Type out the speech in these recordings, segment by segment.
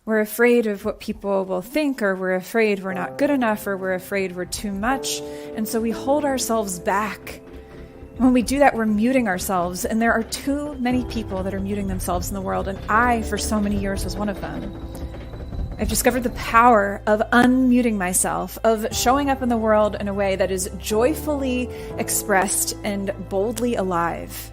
We're afraid of what people will think, or we're afraid we're not good enough, or we're afraid we're too much. And so we hold ourselves back. When we do that, we're muting ourselves. And there are too many people that are muting themselves in the world. And I, for so many years, was one of them. I've discovered the power of unmuting myself, of showing up in the world in a way that is joyfully expressed and boldly alive.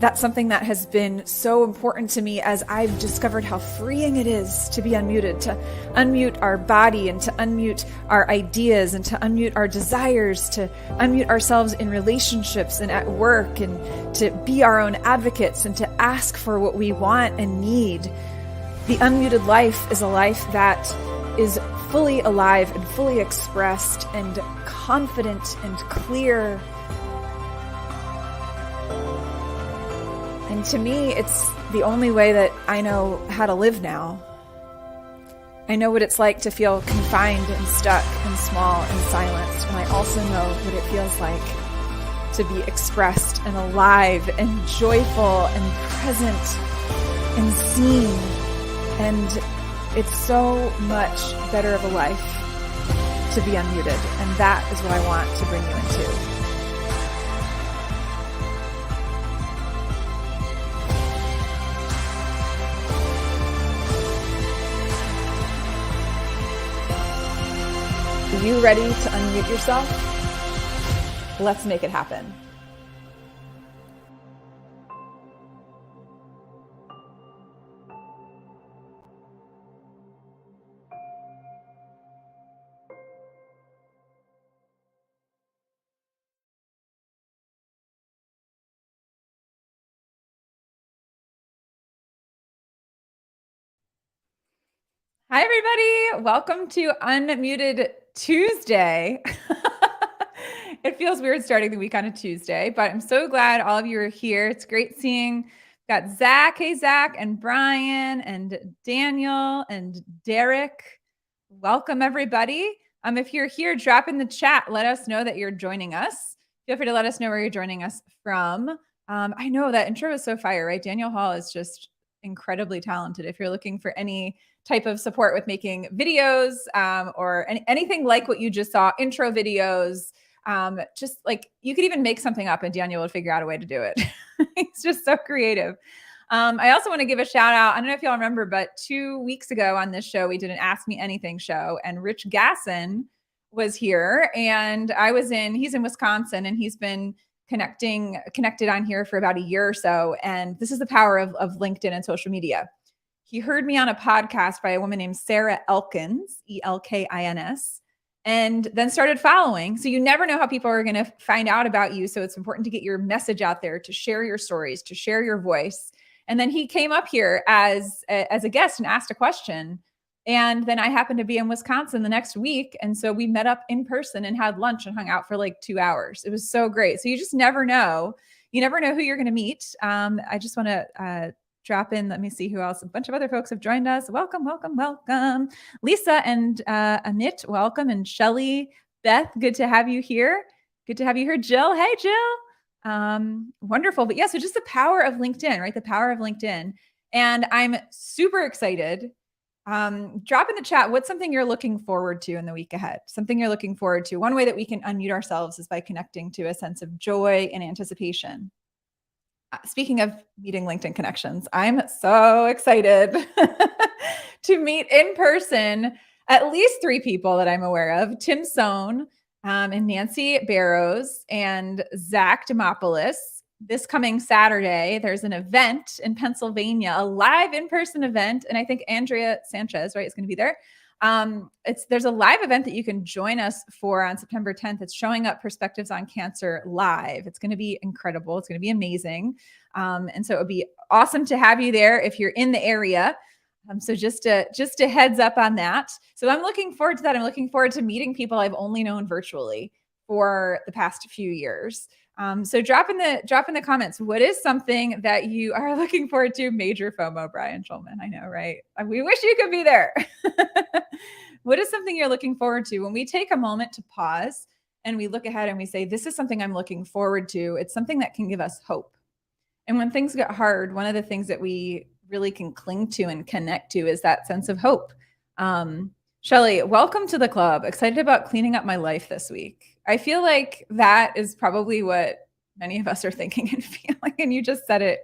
That's something that has been so important to me as I've discovered how freeing it is to be unmuted, to unmute our body and to unmute our ideas and to unmute our desires, to unmute ourselves in relationships and at work, and to be our own advocates and to ask for what we want and need. The unmuted life is a life that is fully alive and fully expressed and confident and clear. And to me, it's the only way that I know how to live now. I know what it's like to feel confined and stuck and small and silenced. And I also know what it feels like to be expressed and alive and joyful and present and seen. And it's so much better of a life to be unmuted. And that is what I want to bring you into. Are you ready to unmute yourself? Let's make it happen. Hi, everybody. Welcome to Unmuted Tuesday. It feels weird starting the week on a Tuesday, but I'm so glad all of you are here. It's great seeing, got Zach. Hey, Zach, and Brian and Daniel and Derek. Welcome, everybody. If you're here, drop in the chat. Let us know that you're joining us. Feel free to let us know where you're joining us from. I know that intro is so fire, right? Daniel Hall is just incredibly talented. If you're looking for any type of support with making videos or anything like what you just saw, intro videos, just like you could even make something up and Daniel would figure out a way to do it. He's just so creative. I also want to give a shout out. I don't know if y'all remember, but 2 weeks ago on this show, we did an Ask Me Anything show, and Rich Gasson was here, and he's in Wisconsin, and he's been connected on here for about a year or so. And this is the power of LinkedIn and social media. He heard me on a podcast by a woman named Sarah Elkins, Elkins, and then started following. So you never know how people are going to find out about you. So it's important to get your message out there, to share your stories, to share your voice. And then he came up here as a guest and asked a question. And then I happened to be in Wisconsin the next week. And so we met up in person and had lunch and hung out for like 2 hours. It was so great. So you just never know. You never know who you're going to meet. I just want to drop in. Let me see who else. A bunch of other folks have joined us. Welcome, welcome, welcome. Lisa and Amit, welcome. And Shelly, Beth, good to have you here. Good to have you here. Jill, hey, Jill. Wonderful. But yeah, so just the power of LinkedIn, right? The power of LinkedIn. And I'm super excited. Drop in the chat, what's something you're looking forward to in the week ahead? Something you're looking forward to. One way that we can unmute ourselves is by connecting to a sense of joy and anticipation. Speaking of meeting LinkedIn connections, I'm so excited to meet in person at least 3 people that I'm aware of: Tim Sohn and Nancy Barrows and Zach Demopoulos. This coming Saturday, there's an event in Pennsylvania, a live in-person event. And I think Andrea Sanchez, right, is going to be there. There's a live event that you can join us for on September 10th. It's Showing Up Perspectives on Cancer live. It's going to be incredible. It's going to be amazing. And so it would be awesome to have you there if you're in the area. So just a heads up on that. So I'm looking forward to that. I'm looking forward to meeting people I've only known virtually for the past few years. So drop in the comments. What is something that you are looking forward to? Major FOMO, Brian Schulman. I know, right? We wish you could be there. What is something you're looking forward to? When we take a moment to pause and we look ahead and we say, this is something I'm looking forward to, it's something that can give us hope. And when things get hard, one of the things that we really can cling to and connect to is that sense of hope. Shelly, welcome to the club. Excited about cleaning up my life this week. I feel like that is probably what many of us are thinking and feeling, and you just said it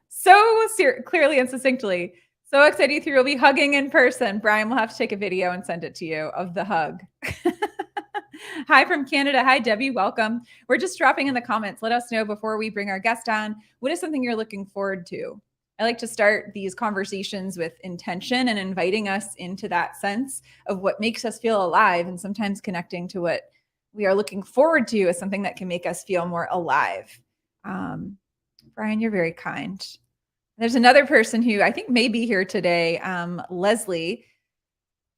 so clearly and succinctly. So excited you'll be hugging in person. Brian will have to take a video and send it to you of the hug. Hi from Canada. Hi, Debbie. Welcome. We're just dropping in the comments. Let us know before we bring our guest on. What is something you're looking forward to? I like to start these conversations with intention and inviting us into that sense of what makes us feel alive, and sometimes connecting to what we are looking forward to as something that can make us feel more alive. Brian, you're very kind. There's another person who I think may be here today, Leslie,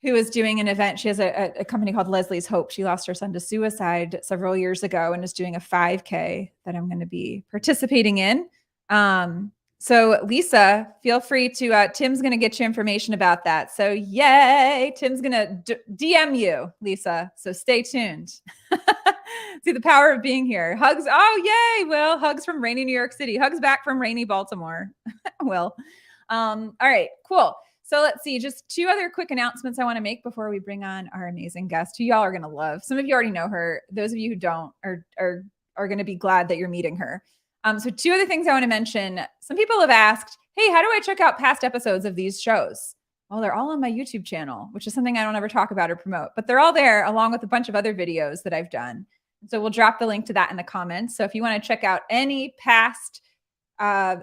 who is doing an event. She has a company called Leslie's Hope. She lost her son to suicide several years ago and is doing a 5K that I'm going to be participating in. So Lisa, feel free to, Tim's going to get you information about that. So yay, Tim's going to DM you, Lisa. So stay tuned. See the power of being here. Hugs. Oh, yay. Will, hugs from rainy New York City. Hugs back from rainy Baltimore. Will. All right, cool. So let's see, just two other quick announcements I want to make before we bring on our amazing guest, who y'all are going to love. Some of you already know her. Those of you who don't are going to be glad that you're meeting her. So two other things I want to mention. Some people have asked, hey, how do I check out past episodes of these shows? Well, they're all on my YouTube channel, which is something I don't ever talk about or promote, but they're all there along with a bunch of other videos that I've done. So we'll drop the link to that in the comments. So if you want to check out any past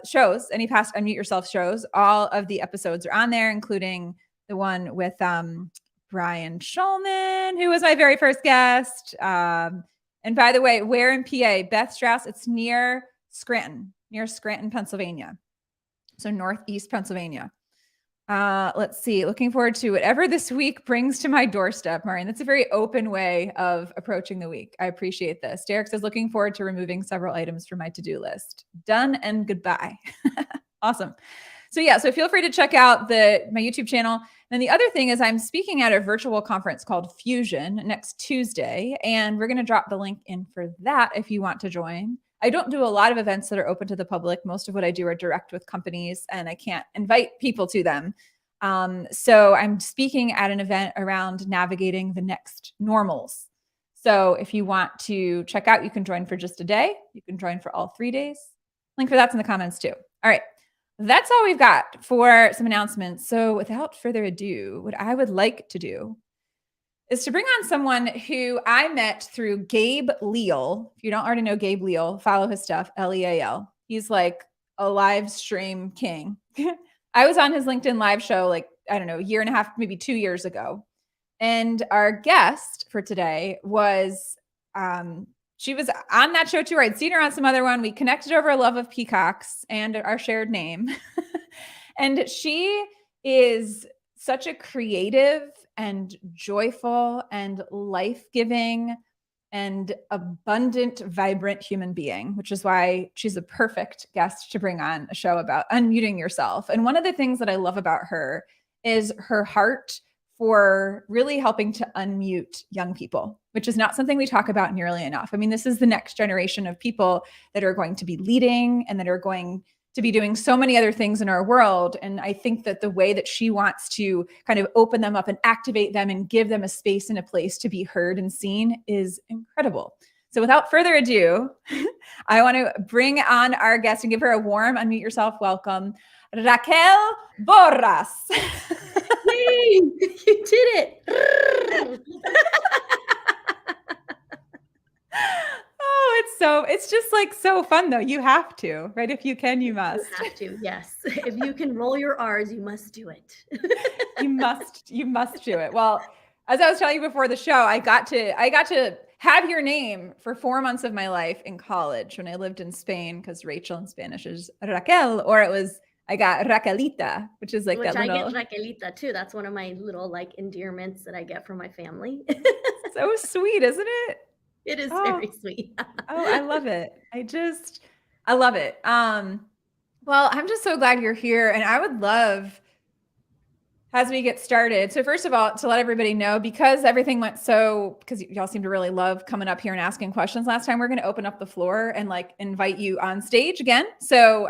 shows, any past Unmute Yourself shows, all of the episodes are on there, including the one with Brian Schulman, who was my very first guest. And by the way, where in PA? Beth Strauss, it's near Scranton, Pennsylvania. So Northeast Pennsylvania. Let's see, looking forward to whatever this week brings to my doorstep, Maureen. That's a very open way of approaching the week. I appreciate this. Derek says, looking forward to removing several items from my to-do list. Done and goodbye. Awesome. So yeah, so feel free to check out my YouTube channel. And the other thing is I'm speaking at a virtual conference called Fusion next Tuesday, and we're going to drop the link in for that if you want to join. I don't do a lot of events that are open to the public. Most of what I do are direct with companies, and I can't invite people to them. So I'm speaking at an event around navigating the next normals. So if you want to check out, you can join for just a day. You can join for all 3 days. Link for that's in the comments too. All right. That's all we've got for some announcements. So without further ado, what I would like to do is to bring on someone who I met through Gabe Leal. If you don't already know Gabe Leal, follow his stuff, Leal. He's like a live stream king. I was on his LinkedIn live show, like, I don't know, a year and a half, maybe 2 years ago. And our guest for today was, she was on that show too. I'd seen her on some other one. We connected over a love of peacocks and our shared name. And she is such a creative and joyful and life-giving and abundant, vibrant human being, which is why she's a perfect guest to bring on a show about unmuting yourself. And one of the things that I love about her is her heart for really helping to unmute young people, which is not something we talk about nearly enough. I mean, this is the next generation of people that are going to be leading and that are going to be doing so many other things in our world. And I think that the way that she wants to kind of open them up and activate them and give them a space and a place to be heard and seen is incredible. So without further ado, I want to bring on our guest and give her a warm unmute yourself welcome, Raquel Borras. Yay, you did it. It's just like so fun though. You have to, right? If you can, you must. You have to, yes. If you can roll your R's, you must do it. You must do it. Well, as I was telling you before the show, I got to have your name for 4 months of my life in college when I lived in Spain, because Rachel in Spanish is Raquel, or I got Raquelita, which is like which that little. I get Raquelita too. That's one of my little like endearments that I get from my family. So sweet, isn't it? It is very sweet. I love it. I love it. Well, I'm just so glad you're here, and I would love as we get started. So first of all, to let everybody know, because everything went because y'all seem to really love coming up here and asking questions last time, we're going to open up the floor and like invite you on stage again. So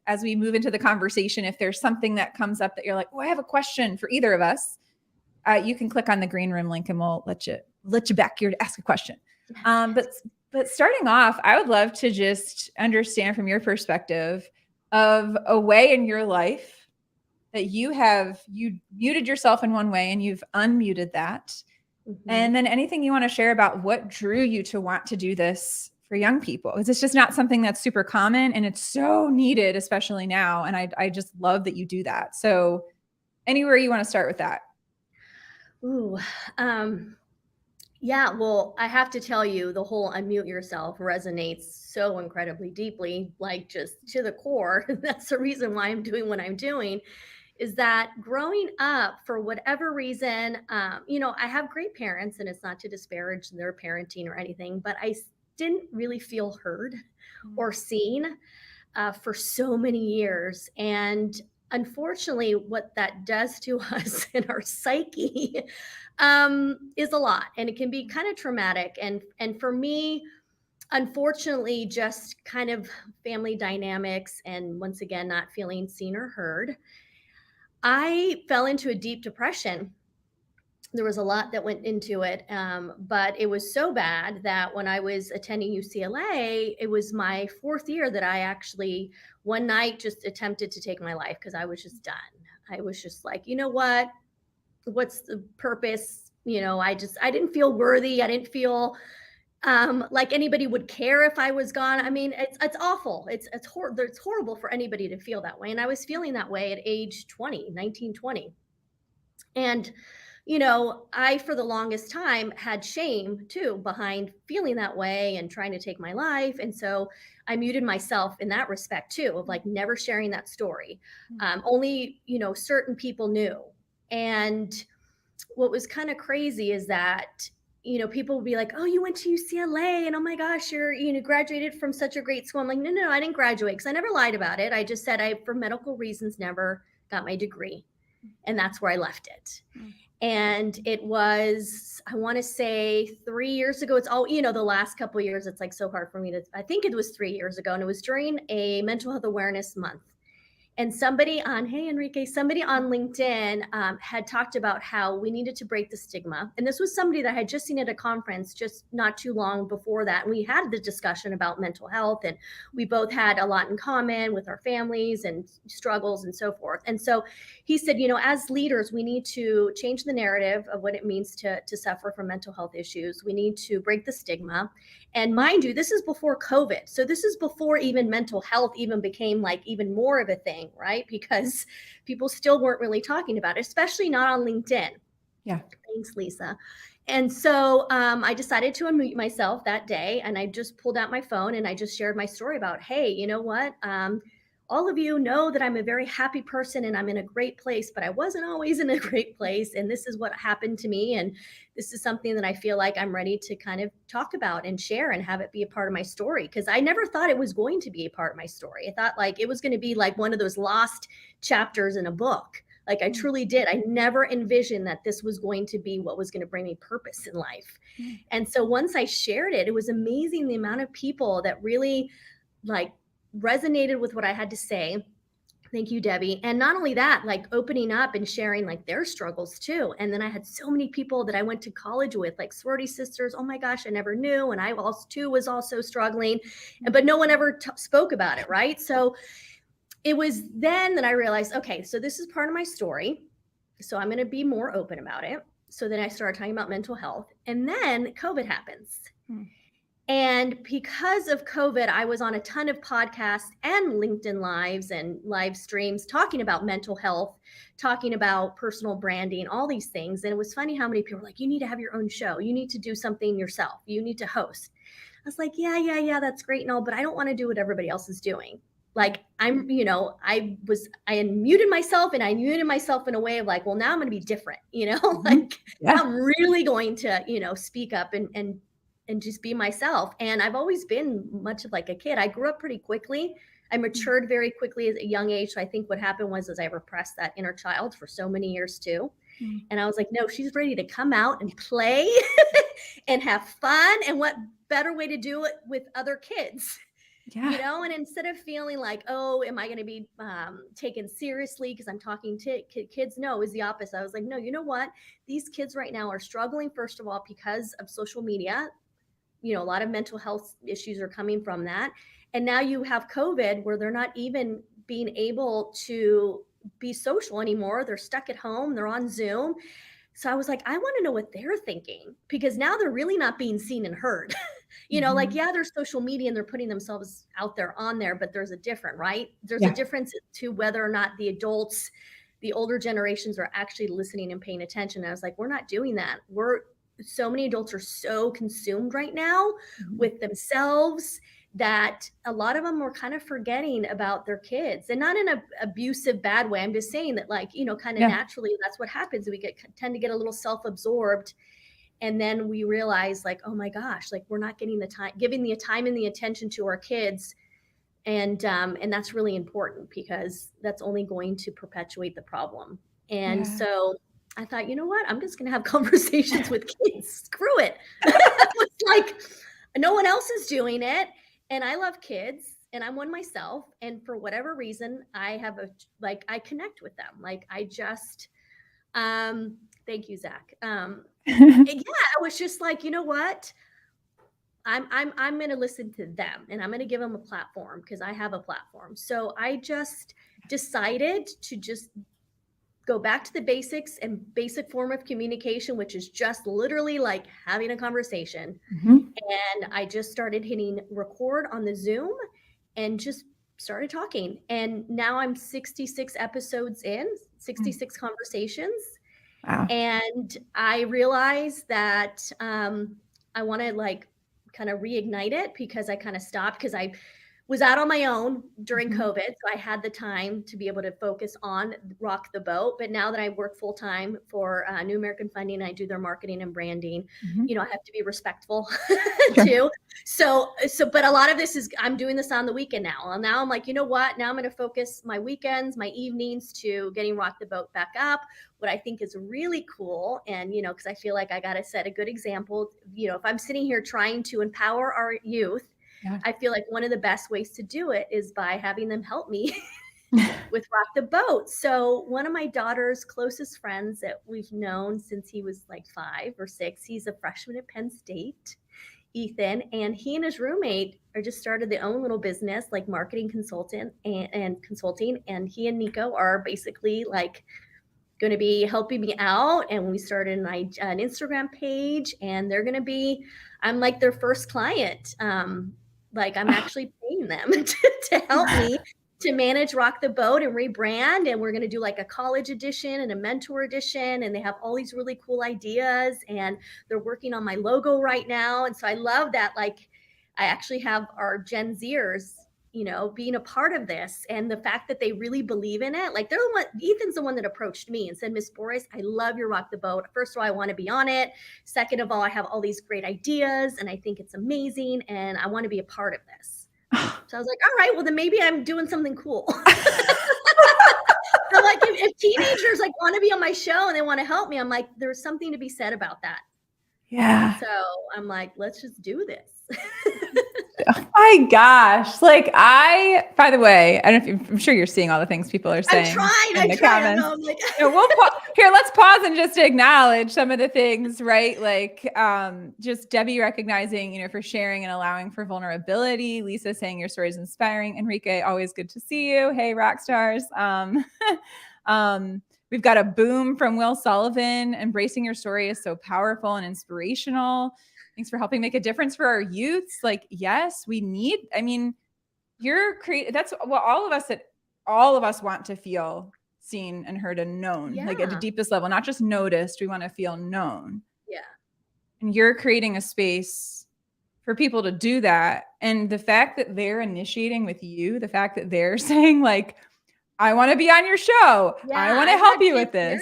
as we move into the conversation, if there's something that comes up that you're like, oh, I have a question for either of us, you can click on the green room link and we'll let you back here to ask a question. But starting off, I would love to just understand from your perspective of a way in your life that you muted yourself in one way and you've unmuted that. Mm-hmm. And then anything you want to share about what drew you to want to do this for young people, because it's just not something that's super common and it's so needed, especially now. And I just love that you do that. So anywhere you want to start with that. Ooh, yeah, well, I have to tell you, the whole unmute yourself resonates so incredibly deeply, like just to the core. That's the reason why I'm doing what I'm doing, is that growing up, for whatever reason, I have great parents, and it's not to disparage their parenting or anything, but I didn't really feel heard or seen for so many years. And unfortunately, what that does to us in our psyche is a lot, and it can be kind of traumatic. And for me, unfortunately, just kind of family dynamics, and once again, not feeling seen or heard, I fell into a deep depression. There was a lot that went into it, but it was so bad that when I was attending UCLA, it was my 4th year that I actually one night just attempted to take my life, because I was just done. I was just like, you know what? What's the purpose? I didn't feel worthy. I didn't feel like anybody would care if I was gone. I mean, it's awful. It's horrible for anybody to feel that way. And I was feeling that way at age 19, 20. And I, for the longest time, had shame too behind feeling that way and trying to take my life. And so I muted myself in that respect too, of like never sharing that story. Only, certain people knew. And what was kind of crazy is that, people would be like, oh, you went to UCLA and oh my gosh, you're, graduated from such a great school. I'm like, no, I didn't graduate, because I never lied about it. I just said I, for medical reasons, never got my degree. And that's where I left it. And it was, I want to say 3 years ago. It's all, the last couple of years, it's like so hard for me to, I think it was 3 years ago. And it was during a mental health awareness month. And somebody on LinkedIn had talked about how we needed to break the stigma. And this was somebody that I had just seen at a conference just not too long before that. And we had the discussion about mental health, and we both had a lot in common with our families and struggles and so forth. And so he said, as leaders, we need to change the narrative of what it means to suffer from mental health issues. We need to break the stigma. And mind you, this is before COVID. So this is before even mental health even became like even more of a thing, right? Because people still weren't really talking about it, especially not on LinkedIn. Yeah. Thanks, Lisa. And so I decided to unmute myself that day, and I just pulled out my phone and I just shared my story about, hey, you know what? All of you know that I'm a very happy person and I'm in a great place, but I wasn't always in a great place. And this is what happened to me. And this is something that I feel like I'm ready to kind of talk about and share and have it be a part of my story. Because I never thought it was going to be a part of my story. I thought like it was going to be like one of those lost chapters in a book. Like I truly did. I never envisioned that this was going to be what was going to bring me purpose in life. And so once I shared it, it was amazing the amount of people that really like resonated with what I had to say. Thank you, Debbie. And not only that, like opening up and sharing like their struggles too. And then I had so many people that I went to college with, like sorority sisters. Oh my gosh, I never knew. And I also too was also struggling, but no one ever spoke about it, right? So it was then that I realized, okay, so this is part of my story. So I'm going to be more open about it. So then I started talking about mental health. And then COVID happens. And because of COVID, I was on a ton of podcasts and LinkedIn Lives and live streams talking about mental health, talking about personal branding, all these things. And it was funny how many people were like, you need to have your own show. You need to do something yourself. You need to host. I was like, yeah, that's great and all, but I don't want to do what everybody else is doing. Like I muted myself, and I muted myself in a way of like, well, now I'm going to be different, like I'm really going to, speak up and just be myself. And I've always been much of like a kid. I grew up pretty quickly. I matured very quickly at a young age. So I think what happened was I repressed that inner child for so many years too. And I was like, no, she's ready to come out and play and have fun. And what better way to do it with other kids? Yeah. And instead of feeling like, oh, am I going to be taken seriously because I'm talking to kids? No, it was the opposite. I was like, no, you know what? These kids right now are struggling, first of all, because of social media. A lot of mental health issues are coming from that. And now you have COVID where they're not even being able to be social anymore. They're stuck at home. They're on Zoom. So I was like, I want to know what they're thinking, because now they're really not being seen and heard. Like, yeah, there's social media and they're putting themselves out there on there, but there's a difference, right? There's a difference to whether or not the adults, the older generations, are actually listening and paying attention. And I was like, we're not doing that. So many adults are so consumed right now with themselves that a lot of them are kind of forgetting about their kids, and not in an abusive, bad way. I'm just saying that, like, kind of naturally, that's what happens. We tend to get a little self-absorbed. And then we realize, like, oh my gosh, like, we're not giving the time and the attention to our kids. And that's really important, because that's only going to perpetuate the problem. And so I thought, you know what? I'm just going to have conversations with kids. Screw it. It's like, no one else is doing it. And I love kids, and I'm one myself. And for whatever reason, I connect with them. Like, I just, thank you, Zach. I was just like, you know what? I'm going to listen to them, and I'm going to give them a platform, because I have a platform. So I just decided to just go back to the basics and basic form of communication, which is just literally like having a conversation. And I just started hitting record on the Zoom and just started talking. And now I'm 66 episodes in, 66 conversations. Wow. And I realized that I want to, like, kind of reignite it, because I kind of stopped because I was out on my own during COVID. So I had the time to be able to focus on Rock the Boat. But now that I work full time for New American Funding, I do their marketing and branding. I have to be respectful too. So, but a lot of this is, I'm doing this on the weekend now. And now I'm like, you know what? Now I'm going to focus my weekends, my evenings, to getting Rock the Boat back up. What I think is really cool, and, because I feel like I got to set a good example. If I'm sitting here trying to empower our youth, I feel like one of the best ways to do it is by having them help me with Rock the Boat. So one of my daughter's closest friends that we've known since he was like 5 or 6, he's a freshman at Penn State, Ethan, and he and his roommate are just started their own little business, like marketing consultant and consulting. And he and Nico are basically like going to be helping me out. And we started an Instagram page, and they're going to be, I'm like their first client. Like, I'm actually paying them to help me to manage Rock the Boat and rebrand. And we're going to do like a college edition and a mentor edition. And they have all these really cool ideas, and they're working on my logo right now. And so I love that. Like, I actually have our Gen Zers, being a part of this, and the fact that they really believe in it. Like, Ethan's the one that approached me and said, Miss Borras, I love your Rock the Boat. First of all, I want to be on it. Second of all, I have all these great ideas, and I think it's amazing, and I want to be a part of this. So I was like, all right, well, then maybe I'm doing something cool. So, like, if teenagers like want to be on my show and they want to help me, I'm like, there's something to be said about that. Yeah. So I'm like, let's just do this. Oh my gosh. Like, by the way, I don't know if I'm sure you're seeing all the things people are saying. I'm trying. I'm like, here, let's pause and just acknowledge some of the things, right? Like, just Debbie recognizing, for sharing and allowing for vulnerability. Lisa saying your story is inspiring. Enrique, always good to see you. Hey, rock stars. We've got a boom from Will Sullivan. Embracing your story is so powerful and inspirational. Thanks for helping make a difference for our youths. Like, yes, we need, you're creating, that's what all of us want to feel seen and heard and known, like at the deepest level, not just noticed. We want to feel known. Yeah. And you're creating a space for people to do that. And the fact that they're initiating with you, the fact that they're saying, like, I want to be on your show. I Yeah, want to I've had help you kids, with yeah,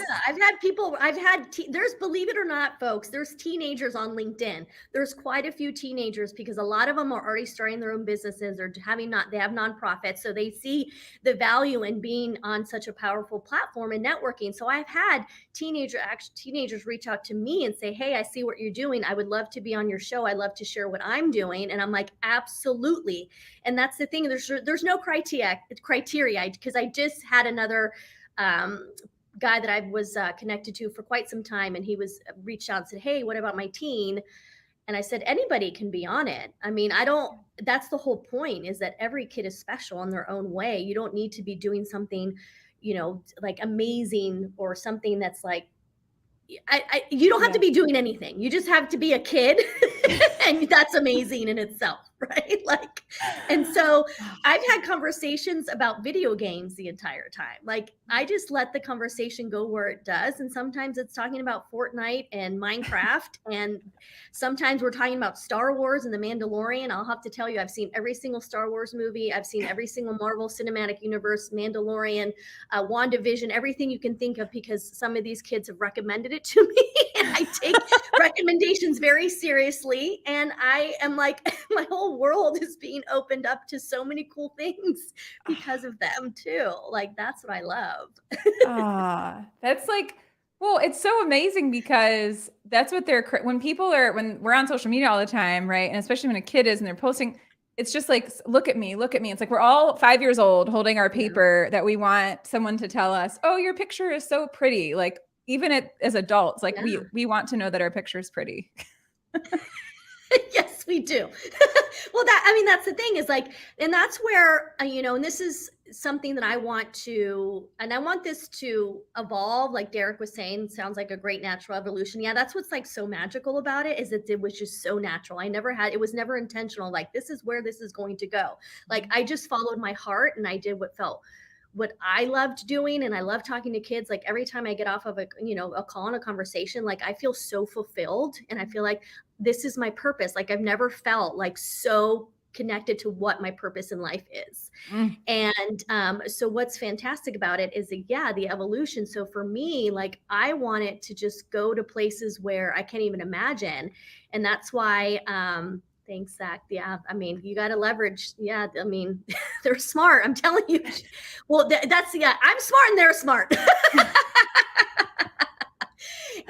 this. there's, believe it or not, folks, there's teenagers on LinkedIn. There's quite a few teenagers because a lot of them are already starting their own businesses or they have nonprofits. So they see the value in being on such a powerful platform and networking. So I've had teenagers reach out to me and say, hey, I see what you're doing. I would love to be on your show. I love to share what I'm doing. And I'm like, absolutely. And that's the thing. There's no criteria because I just had another guy that I was connected to for quite some time, and he was reached out and said, "Hey, what about my teen?" And I said, "Anybody can be on it. I mean, I don't. That's the whole point. Is that every kid is special in their own way. You don't need to be doing something, like amazing or something that's like you don't have to be doing anything. You just have to be a kid, and that's amazing in itself, right? Like, and so I've had conversations about video games the entire time. Like, I just let the conversation go where it does, and sometimes it's talking about Fortnite and Minecraft, and sometimes we're talking about Star Wars and The Mandalorian. I'll have to tell you, I've seen every single Star Wars movie. I've seen every single Marvel Cinematic Universe, Mandalorian, WandaVision, everything you can think of, because some of these kids have recommended it to me. And I take recommendations very seriously. And I am like, my whole world is being opened up to so many cool things because of them too. Like, that's what I love. That's like, well, it's so amazing because that's what when we're on social media all the time, right? And especially when a kid is and they're posting, it's just like, look at me, look at me. It's like we're all 5 years old holding our Yeah. paper that we want someone to tell us, oh, your picture is so pretty. Like, even as adults, like Yeah. we want to know that our picture is pretty. Yes, we do. Well, that's the thing is like, and that's where, and this is something that I want this to evolve. Like Derek was saying, sounds like a great natural evolution. Yeah, that's what's like so magical about it, is that it was just so natural. It was never intentional. Like, this is where this is going to go. Like, I just followed my heart and I did what I loved doing. And I love talking to kids. Like, every time I get off of a call and a conversation, like, I feel so fulfilled and I feel like this is my purpose. Like, I've never felt like so connected to what my purpose in life is. Mm. And so what's fantastic about it is that, yeah, the evolution. So for me, like, I want it to just go to places where I can't even imagine. And that's why, thanks, Zach. Yeah, I mean, you got to leverage. Yeah, I mean, they're smart. I'm telling you. Well, I'm smart and they're smart.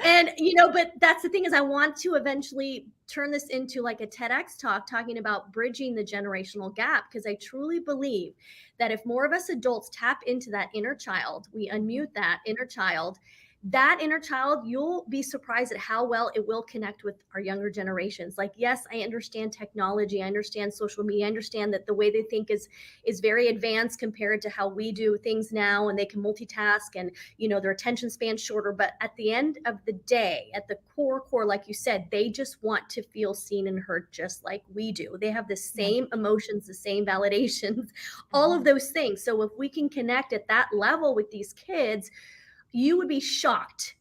And but that's the thing, is I want to eventually turn this into like a TEDx talk talking about bridging the generational gap, because I truly believe that if more of us adults tap into that inner child, we unmute that inner child, you'll be surprised at how well it will connect with our younger generations. Like, yes, I understand technology, I understand social media, I understand that the way they think is very advanced compared to how we do things now, and they can multitask, and their attention span's shorter. But at the end of the day, at the core, like you said, they just want to feel seen and heard just like we do. They have the same emotions, the same validations, all of those things. So if we can connect at that level with these kids, you would be shocked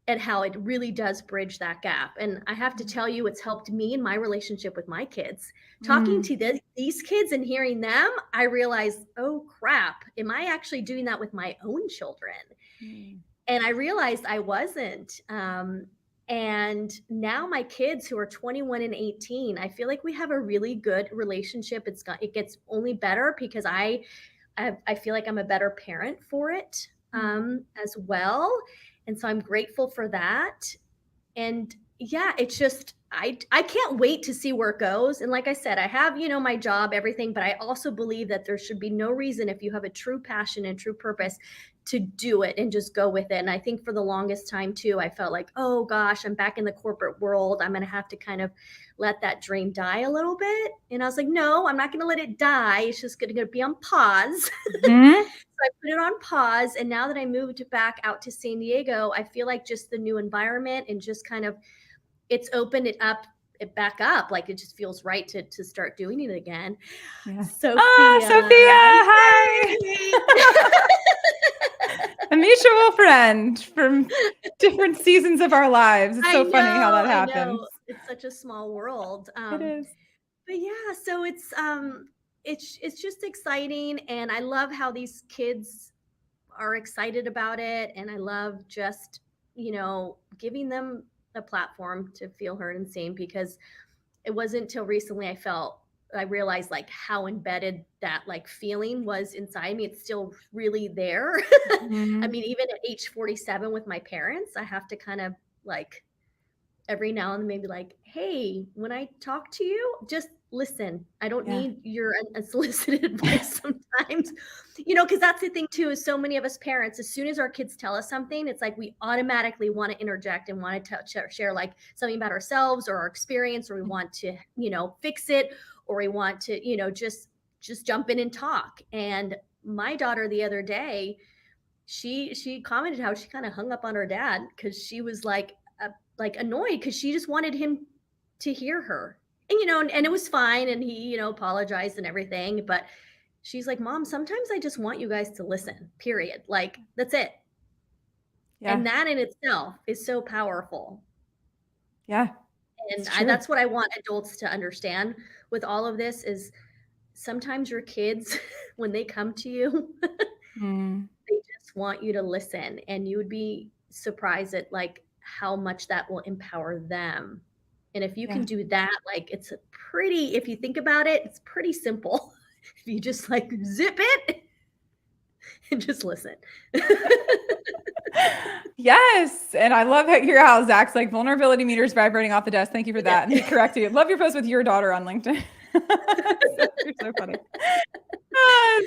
at how it really does bridge that gap. And I have to tell you, it's helped me in my relationship with my kids. Talking to these kids and hearing them, I realized, oh crap, am I actually doing that with my own children? And I realized I wasn't. And now my kids, who are 21 and 18, I feel like we have a really good relationship. It gets only better because I feel like I'm a better parent for it, as well. And so I'm grateful for that. And yeah, it's just, I can't wait to see where it goes. And like I said, I have, my job, everything, but I also believe that there should be no reason, if you have a true passion and true purpose, to do it and just go with it. And I think for the longest time too, I felt like, oh gosh, I'm back in the corporate world. I'm going to have to kind of let that dream die a little bit. And I was like, no, I'm not going to let it die. It's just going to be on pause. So I put it on pause. And now that I moved back out to San Diego, I feel like just the new environment and just kind of, it's opened it back up. Like, it just feels right to start doing it again. Yeah. Sophia. Sophia, hi. A mutual friend from different seasons of our lives. It's so funny how that happens. It's such a small world. It is. But yeah, so it's just exciting. And I love how these kids are excited about it. And I love just, giving them a platform to feel heard and seen, because it wasn't until recently I realized like how embedded that like feeling was inside me. It's still really there. I Mhm. mean, even at age 47 with my parents, I have to kind of like every now and then maybe like, hey, when I talk to you, just listen. I don't Yeah. need your unsolicited advice sometimes, because that's the thing too, is so many of us parents, as soon as our kids tell us something, it's like we automatically want to interject and want to share like something about ourselves or our experience, or we want to, fix it, or we want to, just jump in and talk. And my daughter the other day, she commented how she kind of hung up on her dad because she was like annoyed because she just wanted him to hear her. And and it was fine, and he apologized and everything, but she's like, Mom, sometimes I just want you guys to listen, period, like that's it. Yeah. And that in itself is so powerful. Yeah. And It's true. that's what I want adults to understand with all of this is sometimes your kids when they come to you, Mm. they just want you to listen, and you would be surprised at like how much that will empower them. And if you Yeah. can do that, like it's a pretty, if you think about it, it's pretty simple. If you just like zip it and just listen. Yes. And I love how Zach's like vulnerability meters vibrating off the desk. Thank you for that. And he Yeah. corrected you. Love your post with your daughter on LinkedIn. You're so funny.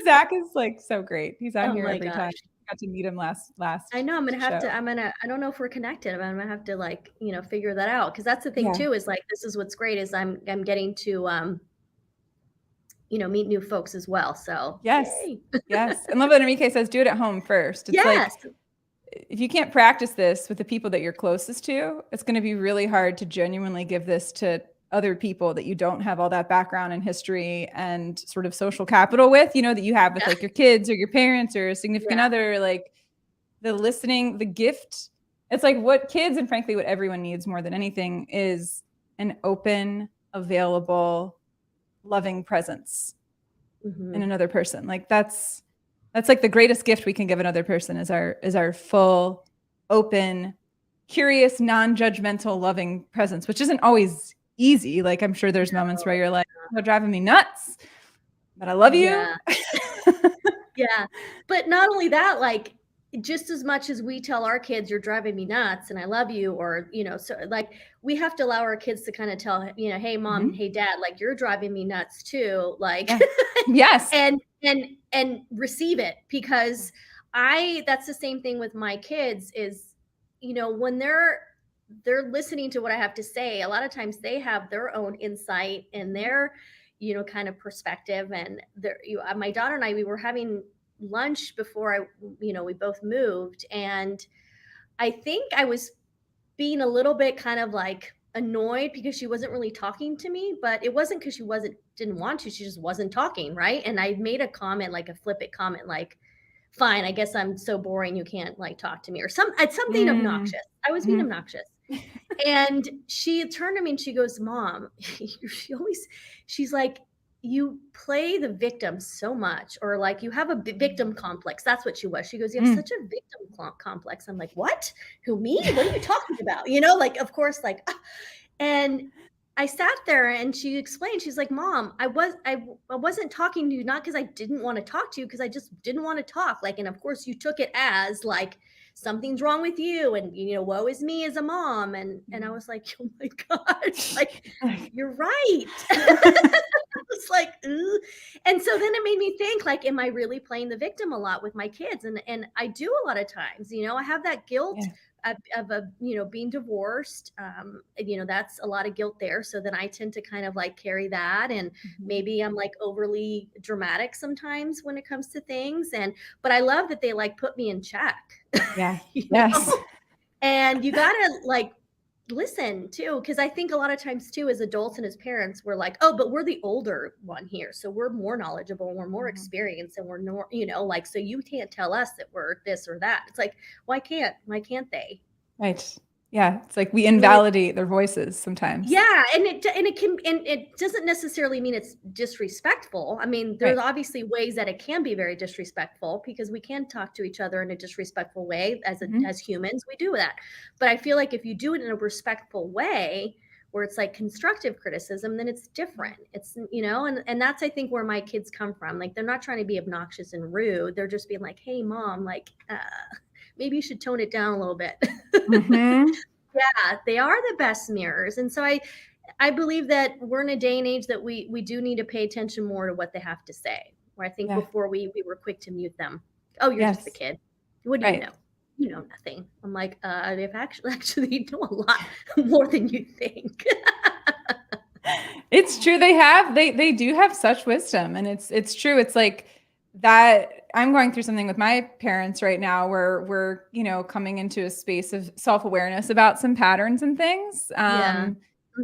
Zach is like so great. He's on Oh here my every time. gosh. Got to meet him I last know I'm gonna have show. to, I don't know if we're connected, but I'm gonna have to like, figure that out. Cause that's the thing Yeah. too, is like, this is what's great is I'm getting to, meet new folks as well. So Yes. yay. Yes. And love that Enrique says do it at home first. It's like Yes. if you can't practice this with the people that you're closest to, it's going to be really hard to genuinely give this to other people that you don't have all that background and history and sort of social capital with, that you have with Yeah. like your kids or your parents or a significant Yeah. other, like the listening, the gift. It's like what kids and frankly what everyone needs more than anything is an open, available, loving presence in Mhm. another person. Like that's like the greatest gift we can give another person is our full, open, curious, non-judgmental, loving presence, which isn't always easy. Like I'm sure there's moments where No. you're like, you're driving me nuts, but I love you. Yeah. Yeah. But not only that, like, just as much as we tell our kids, "You're driving me nuts and I love you," or, so like, we have to allow our kids to kinda tell, "Hey, mom, Mhm. hey, dad, like, you're driving me nuts too," like, Yeah. Yes. and receive it, because that's the same thing with my kids is, when they're listening to what I have to say, a lot of times they have their own insight and their, kind of perspective. And my daughter and I, we were having lunch before we both moved. And I think I was being a little bit kind of like annoyed because she wasn't really talking to me, but it wasn't because she didn't want to, she just wasn't talking, right? And I made a comment, like a flippant comment, like, fine, I guess I'm so boring you can't like talk to me, or something Mm. obnoxious. I was being Mhm. obnoxious. And she turned to me and she goes, Mom, she's like, you play the victim so much, or like you have a victim complex. That's what she was. She goes, you have Mm. such a victim complex. I'm like, what? Who, me? What are you talking about? Like, of course, like, and I sat there and she explained, she's like, Mom, I wasn't talking to you, not because I didn't want to talk to you, because I just didn't want to talk. Like, and of course you took it as like something's wrong with you, and woe is me as a mom. And I was like, oh my gosh, like you're right. It's like, ooh. And so then it made me think, like, am I really playing the victim a lot with my kids? And I do a lot of times, I have that guilt Yeah. of a, being divorced. That's a lot of guilt there. So then I tend to kind of like carry that. And Mhm. maybe I'm like overly dramatic sometimes when it comes to things. But I love that they like put me in check, Yeah. you Yes. know? And you gotta like listen too, because I think a lot of times too, as adults and as parents, we're like, oh, but we're the older one here, so we're more knowledgeable and we're more Mhm. experienced, and we're more, like, so you can't tell us that we're this or that. It's like, why can't they? Right. Yeah, it's like we I mean, invalidate their voices sometimes. yeah, and it doesn't necessarily mean it's disrespectful. I mean, there's Right. obviously ways that it can be very disrespectful because we can talk to each other in a disrespectful way Mhm. as humans, we do that. But I feel like if you do it in a respectful way where it's like constructive criticism, then it's different. It's, and that's I think where my kids come from. Like they're not trying to be obnoxious and rude. They're just being like, "Hey mom, like maybe you should tone it down a little bit." Mhm. Yeah, they are the best mirrors. And so I believe that we're in a day and age that we do need to pay attention more to what they have to say. Where I think Yeah. before we were quick to mute them. Oh, you're just a Yes. kid. What do you Right. know? You know nothing. I'm like, they've actually know a lot more than you think. It's true. They do have such wisdom, and it's true. It's like that I'm going through something with my parents right now where we're, coming into a space of self-awareness about some patterns and things. Yeah. Mhm.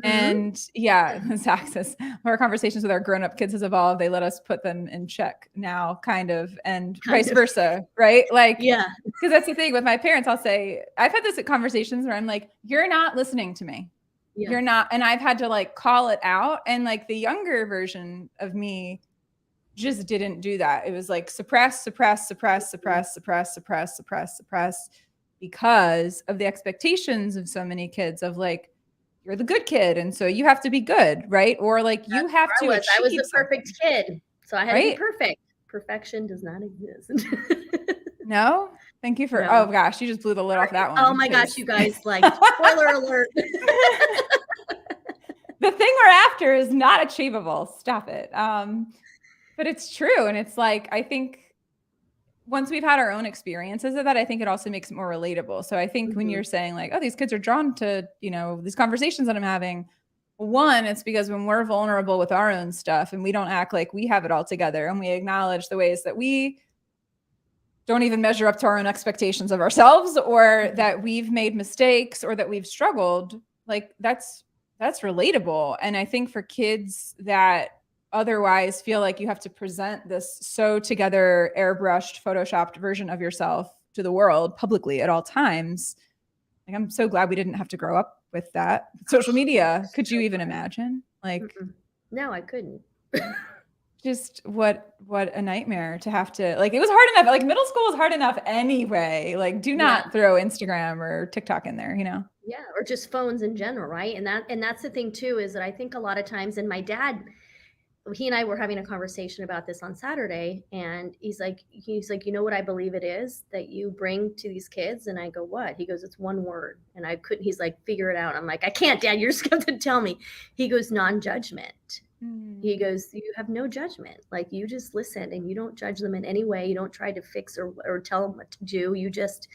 And yeah, this access, our conversations with our grown-up kids has evolved. They let us put them in check now, kind of, and Kind vice of. versa, right? Like, Yeah. because that's the thing with my parents. I'll say, I've had this conversations where I'm like, you're not listening to me. Yeah. You're not, and I've had to like call it out. And like the younger version of me just didn't do that. It was like suppress, suppress, suppress, Mhm. suppress, suppress, suppress, suppress, suppress, because of the expectations of so many kids of like, you're the good kid. And so you have to be good, right? Or like you That's have where to I was achieve the perfect something, kid. So I had to be right? perfect. Perfection does not exist. No? Thank you for, oh No. gosh, you just blew the lid off that Oh one. my gosh, Cause you guys, like, spoiler alert. the thing we're after is not achievable. Stop it. But it's true. And it's like, I think once we've had our own experiences of that, I think it also makes it more relatable. So I think when Mhm. you're saying like, oh, these kids are drawn to, these conversations that I'm having, one, it's because when we're vulnerable with our own stuff and we don't act like we have it all together and we acknowledge the ways that we don't even measure up to our own expectations of ourselves, or Mhm. that we've made mistakes or that we've struggled, like that's relatable. And I think for kids that otherwise feel like you have to present this so together, airbrushed, photoshopped version of yourself to the world publicly at all times, like I'm so glad we didn't have to grow up with that. Social media, could you So even glad. imagine? Like Mm-mm. No, I couldn't. just what a nightmare to have to, like, it was hard enough, like middle school was hard enough anyway, like do Yeah. not throw Instagram or TikTok in there. Yeah, or just phones in general, right? And that's the thing too, is that I think a lot of times, and my dad, he and I were having a conversation about this on Saturday, and he's like, you know what I believe it is that you bring to these kids? And I go, what? He goes, it's one word. And I couldn't, he's like, figure it out. I'm like, I can't, Dad, you're just going to tell me. He goes, non-judgment. He Mm. goes, you have no judgment. Like you just listen and you don't judge them in any way. You don't try to fix or tell them what to do. You just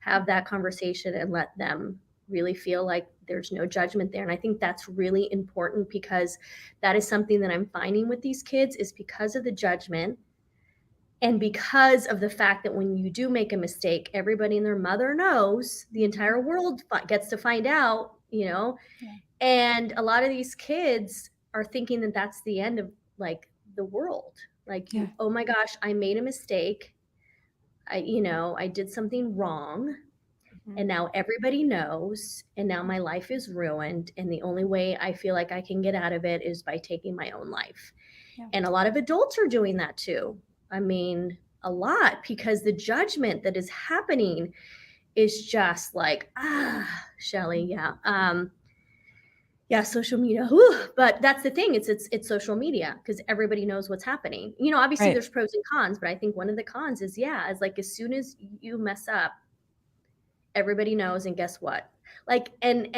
have that conversation and let them really feel like there's no judgment there. And I think that's really important because that is something that I'm finding with these kids, is because of the judgment and because of the fact that when you do make a mistake, everybody and their mother knows, the entire world gets to find out, Yeah. and a lot of these kids are thinking that that's the end of like the world. Like, Yeah. oh my gosh, I made a mistake. I did something wrong, Mhm. and now everybody knows, and now my life is ruined, and the only way I feel like I can get out of it is by taking my own life. Yeah. And a lot of adults are doing that too. I mean, a lot, because the judgment that is happening is just like, Shelly, yeah. Yeah, social media. Whew. But that's the thing. It's social media because everybody knows what's happening. Obviously Right. there's pros and cons, but I think one of the cons is, yeah, is like as soon as you mess up, everybody knows. And guess what? Like, and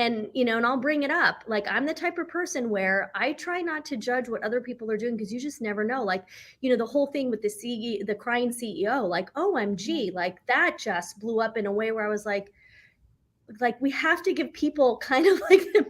I'll bring it up. Like, I'm the type of person where I try not to judge what other people are doing because you just never know. Like, the whole thing with the crying CEO, like, Yeah. OMG, like that just blew up in a way where I was like we have to give people kind of like the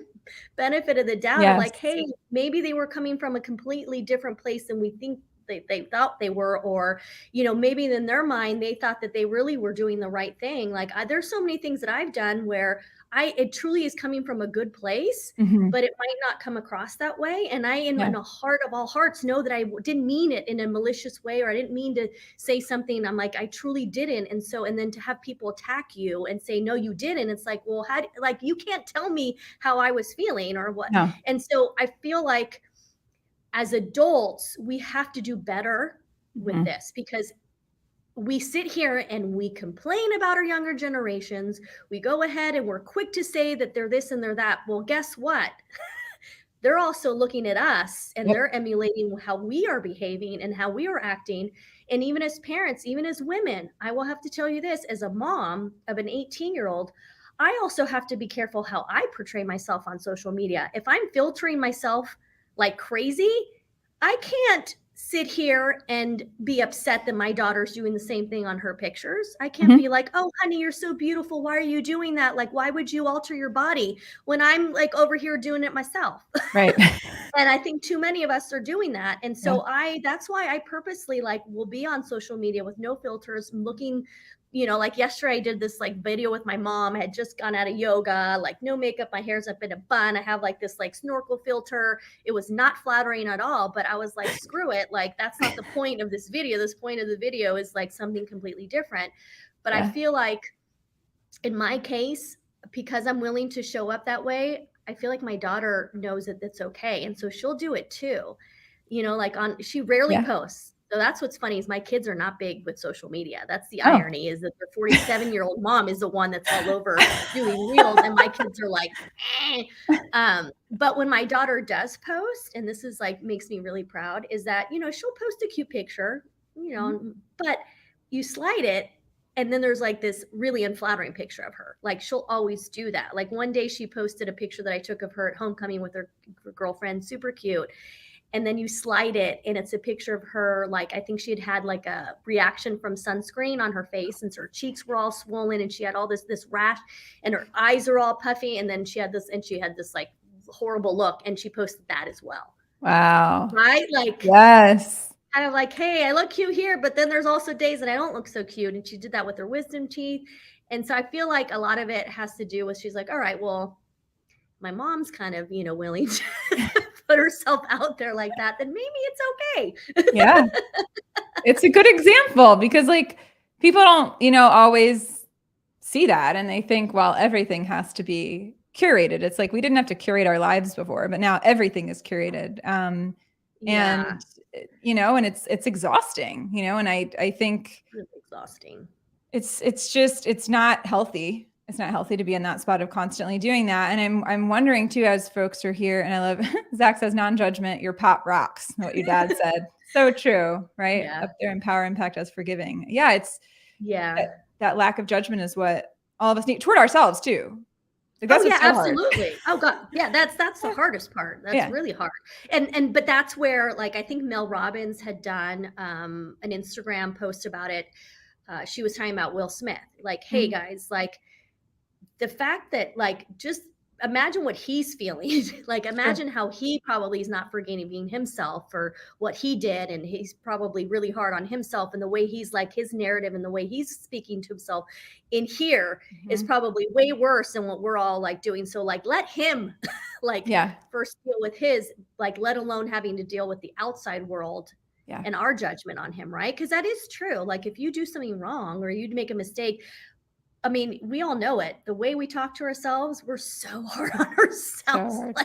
benefit of the doubt of like, Yes. hey, maybe they were coming from a completely different place than we think they thought they were, or, maybe in their mind, they thought that they really were doing the right thing. Like there's so many things that I've done where it truly is coming from a good place, Mhm. but it might not come across that way. And I, in Yeah. the heart of all hearts, know that I didn't mean it in a malicious way, or I didn't mean to say something. I'm like, I truly didn't. And then to have people attack you and say, no, you didn't. It's like, well, like, you can't tell me how I was feeling or what. No. And so I feel like as adults, we have to do better with Mhm. this, because we sit here and we complain about our younger generations. We go ahead and we're quick to say that they're this and they're that. Well, guess what? They're also looking at us, and Yep. they're emulating how we are behaving and how we are acting. And even as parents, even as women, I will have to tell you this, as a mom of an 18-year-old, I also have to be careful how I portray myself on social media. If I'm filtering myself like crazy, I can't sit here and be upset that my daughter's doing the same thing on her pictures. I can't Mhm. be like, oh, honey, you're so beautiful. Why are you doing that? Like, why would you alter your body when I'm like over here doing it myself? Right. And I think too many of us are doing that. And Yeah. so that's why I purposely like will be on social media with no filters, looking, like yesterday I did this like video with my mom. I had just gone out of yoga, like no makeup, my hair's up in a bun. I have like this like snorkel filter. It was not flattering at all, but I was like, screw it. Like, that's not the point of this video. This point of the video is like something completely different. But I Yeah. feel like in my case, because I'm willing to show up that way, I feel like my daughter knows that that's okay. And so she'll do it too. Like she rarely Yeah. posts. So that's what's funny, is my kids are not big with social media. That's the Oh. irony, is that their 47-year-old mom is the one that's all over doing reels, and my kids are like, eh. But when my daughter does post, and this is like makes me really proud, is that, she'll post a cute picture, Mhm. but you slide it, and then there's like this really unflattering picture of her. Like, she'll always do that. Like, one day she posted a picture that I took of her at homecoming with her girlfriend, super cute. And then you slide it, and it's a picture of her, like, I think she had like a reaction from sunscreen on her face, and so her cheeks were all swollen, and she had all this rash, and her eyes are all puffy, and then she had this like horrible look, and she posted that as well. Wow. Right? Like, Yes. kind of like, hey, I look cute here, but then there's also days that I don't look so cute. And she did that with her wisdom teeth. And so I feel like a lot of it has to do with, she's like, all right, well, my mom's kind of, willing to put herself out there like that, then maybe it's okay. Yeah. It's a good example because like people don't, always see that and they think, well, everything has to be curated. It's like we didn't have to curate our lives before, but now everything is curated. Yeah, And and it's exhausting, and I think really exhausting. it's not healthy. It's not healthy to be in that spot of constantly doing that. And I'm wondering too, as folks are here, and I love Zach says non-judgment, your pop rocks, what your dad said. So true, right? Yeah. Up there in power, impact us, forgiving. Yeah, it's Yeah. that lack of judgment is what all of us need toward ourselves too. Like Oh that's yeah, what's so hard. absolutely. Oh god, yeah, that's the hardest part. That's Yeah. really hard. But that's where, like, I think Mel Robbins had done an Instagram post about it. She was talking about Will Smith. Like, hey Mhm. guys, like, the fact that, like, just imagine what he's feeling. Like, Sure. imagine how he probably is not forgiving himself for what he did, and he's probably really hard on himself, and the way he's like, his narrative and the way he's speaking to himself in here is Mhm. probably way worse than what we're all like doing. So like, let him like Yeah. first deal with his, like, let alone having to deal with the outside world Yeah. and our judgment on him, right? Because that is true. Like, if you do something wrong or you make a mistake, I mean, we all know it. The way we talk to ourselves, we're so hard on So ourselves.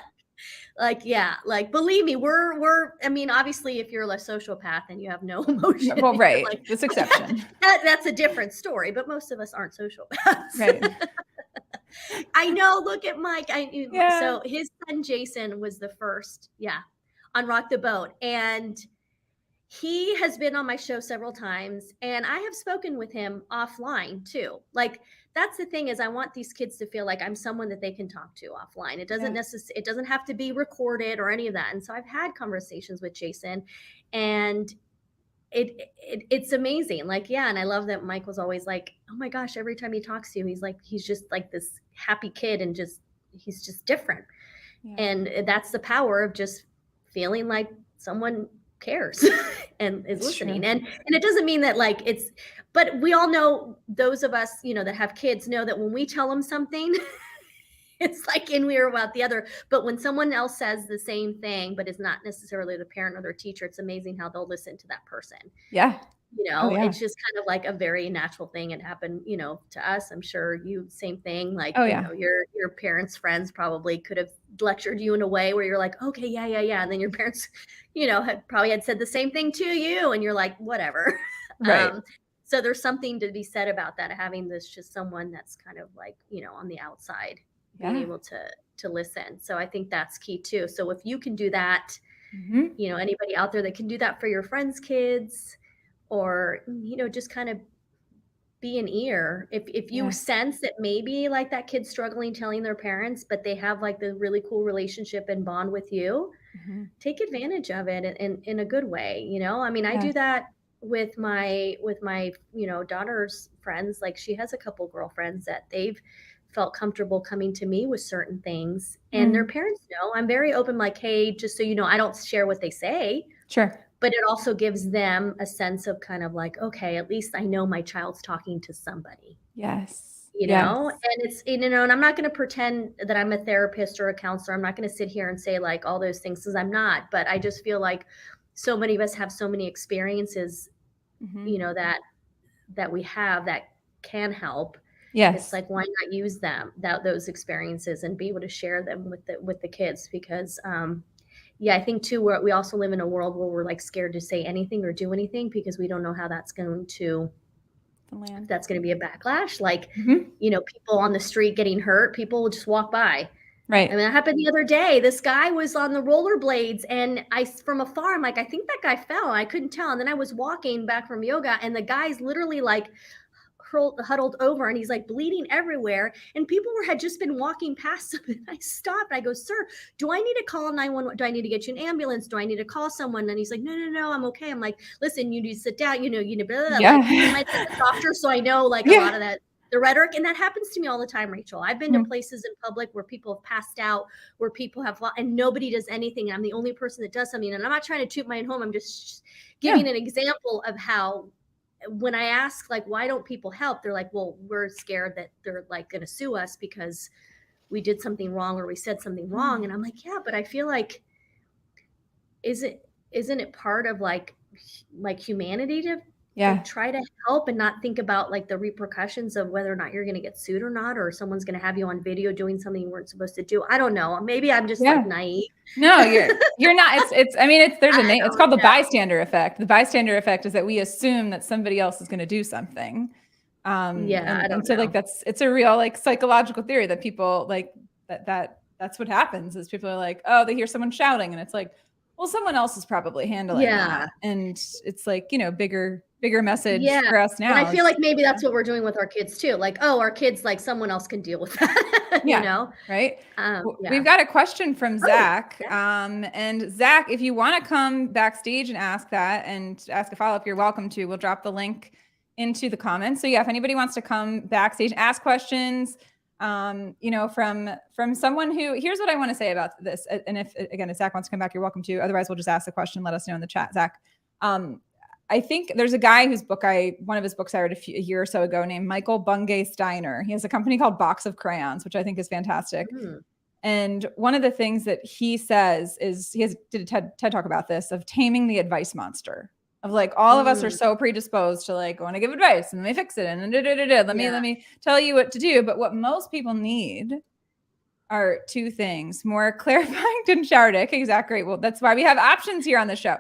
hard. Yeah, like, believe me, we're I mean, obviously if you're a sociopath and you have no emotion, Well, you're right. like, This exception. that's a different story, but most of us aren't sociopaths. Right. I know, look at Mike. Yeah. So his son Jason was the first, yeah, on Rock the Boat. And he has been on my show several times, and I have spoken with him offline too. Like, that's the thing, is I want these kids to feel like I'm someone that they can talk to offline. Yeah. It doesn't have to be recorded or any of that. And so I've had conversations with Jason, and it's amazing. Like, yeah, and I love that Mike was always like, oh my gosh, every time he talks to you, he's like, he's just like this happy kid, and just he's just different. Yeah. And that's the power of just feeling like someone cares and is It's listening. true. And it doesn't mean that like it's, but we all know, those of us, that have kids know that when we tell them something, it's like in we are about the other. But when someone else says the same thing, but is not necessarily the parent or their teacher, it's amazing how they'll listen to that person. Yeah. Oh, yeah. It's just kind of like a very natural thing. It happened, to us. I'm sure you, same thing. Like, Oh, yeah. your parents' friends probably could have lectured you in a way where you're like, okay, yeah, yeah, yeah. And then your parents, had said the same thing to you, and you're like, whatever. Right. So there's something to be said about that, having this just someone that's kind of like, on the outside, being Yeah. able to listen. So I think that's key too. So if you can do that, Mhm. anybody out there that can do that for your friends' kids, or just kind of be an ear. If you Yeah. sense that maybe like that kid's struggling telling their parents, but they have like the really cool relationship and bond with you, Mhm. take advantage of it in a good way. I mean, I do Yes. that with my daughter's friends. Like, she has a couple girlfriends that they've felt comfortable coming to me with certain things, and their Mm. parents know. I'm very open, like, hey, just so you know, I don't share what they say, Sure. but it also gives them a sense of kind of like, okay, at least I know my child's talking to somebody, Yes. Yes. and it's, and I'm not going to pretend that I'm a therapist or a counselor. I'm not going to sit here and say like all those things, because I'm not, but I just feel like so many of us have so many experiences, Mhm. that we have that can help. It's Yes. like, why not use those experiences and be able to share them with the kids? Because yeah, I think too, we also live in a world where we're like scared to say anything or do anything, because we don't know how The land. that's going to be a backlash. Like, Mhm. people on the street getting hurt, people will just walk by. I Right. mean, that happened the other day. This guy was on the rollerblades, and from afar, I'm like, I think that guy fell. I couldn't tell. And then I was walking back from yoga, and the guy's literally like huddled over, and he's like bleeding everywhere, and people had just been walking past him. And I stopped. I go, sir, do I need to call 911? Do I need to get you an ambulance? Do I need to call someone? And he's like, no, no, no, I'm okay. I'm like, listen, you need to sit down, blah, blah, blah. Like, am Yeah. I softer? So I know like a Yeah. lot of that, the rhetoric. And that happens to me all the time, Rachel. I've been to Mhm. places in public where people have passed out, where people have, and nobody does anything. I'm the only person that does something. And I'm not trying to toot my own home. I'm just Yeah. giving an example of how, when I ask, like, why don't people help? They're like, well, we're scared that they're like going to sue us because we did something wrong or we said something wrong. Mm. And I'm like, yeah, but I feel like, isn't it part of like humanity to Yeah. try to help and not think about like the repercussions of whether or not you're going to get sued or not, or someone's going to have you on video doing something you weren't supposed to do? I don't know. Maybe I'm just like Yeah. naive. No, you're not. It's I mean, there's a I name. It's don't called the know. bystander effect. The bystander effect is that we assume that somebody else is going to do something. Yeah, I And don't so like know. it's a real like psychological theory that people like that's what happens is people are like, oh, they hear someone shouting, and it's like, well, someone else is probably handling that. Yeah. And it's like, bigger message Yeah, for us and I now feel is like maybe that's what we're doing with our kids too. Like, oh, our kids, like, someone else can deal with that, you yeah, know? right. We've Yeah. got a question from Oh, Zach. yeah. And Zach, if you want to come backstage and ask that and ask a follow-up, you're welcome to. We'll drop the link into the comments. So yeah, if anybody wants to come backstage, ask questions, from someone who, here's what I want to say about this. And if Zach wants to come back, you're welcome to. Otherwise, we'll just ask the question. Let us know in the chat, Zach. I think there's a guy whose book one of his books I read a year or so ago named Michael Bungay Steiner. He has a company called Box of Crayons, which I think is fantastic. Mm. And one of the things that he says is did a TED talk about this, of taming the advice monster, of like, all of us are so predisposed to like, want to give advice and let me fix it and let me tell you what to do. But what most people need are two things: more clarifying and Shardik. Exactly. Well, that's why we have options here on the show.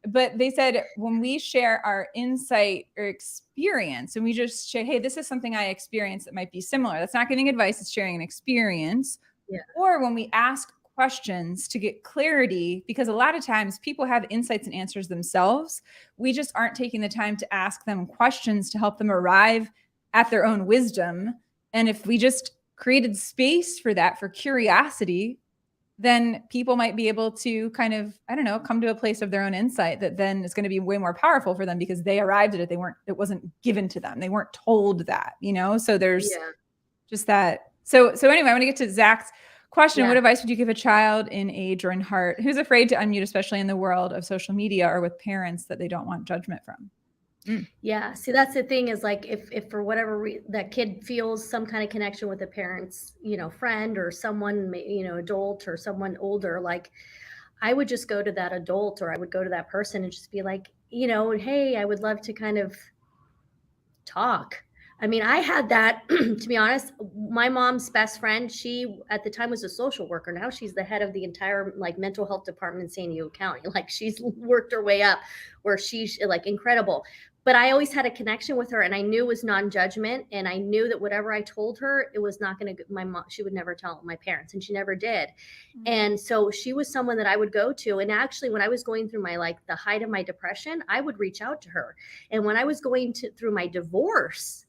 But they said when we share our insight or experience, and we just say, hey, this is something I experienced that might be similar. That's not giving advice, it's sharing an experience. Yeah. Or when we ask questions to get clarity, because a lot of times people have insights and answers themselves. We just aren't taking the time to ask them questions to help them arrive at their own wisdom. And if we just created space for that, for curiosity, then people might be able to kind of, I don't know, come to a place of their own insight that then is going to be way more powerful for them because they arrived at it. It wasn't given to them. They weren't told that, So there's just that. So anyway, I want to get to Zach's Question, what Yeah. advice would you give a child in age or in heart who's afraid to unmute, especially in the world of social media or with parents that they don't want judgment from? Yeah, see, that's the thing is like if for whatever that kid feels some kind of connection with a parent's, friend or someone, adult or someone older, like I would just go to that adult or I would go to that person and just be like, hey, I would love to kind of talk. I mean, I had that, to be honest. My mom's best friend, she at the time was a social worker. Now she's the head of the entire like mental health department in San Diego County. Like she's worked her way up where she's like incredible. But I always had a connection with her and I knew it was non-judgment. And I knew that whatever I told her, it was not going to, my mom, she would never tell my parents and she never did. And so she was someone that I would go to. And actually, when I was going through my like the height of my depression, I would reach out to her. And when I was going through my divorce,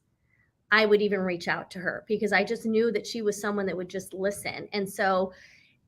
I would even reach out to her because I just knew that she was someone that would just listen. And so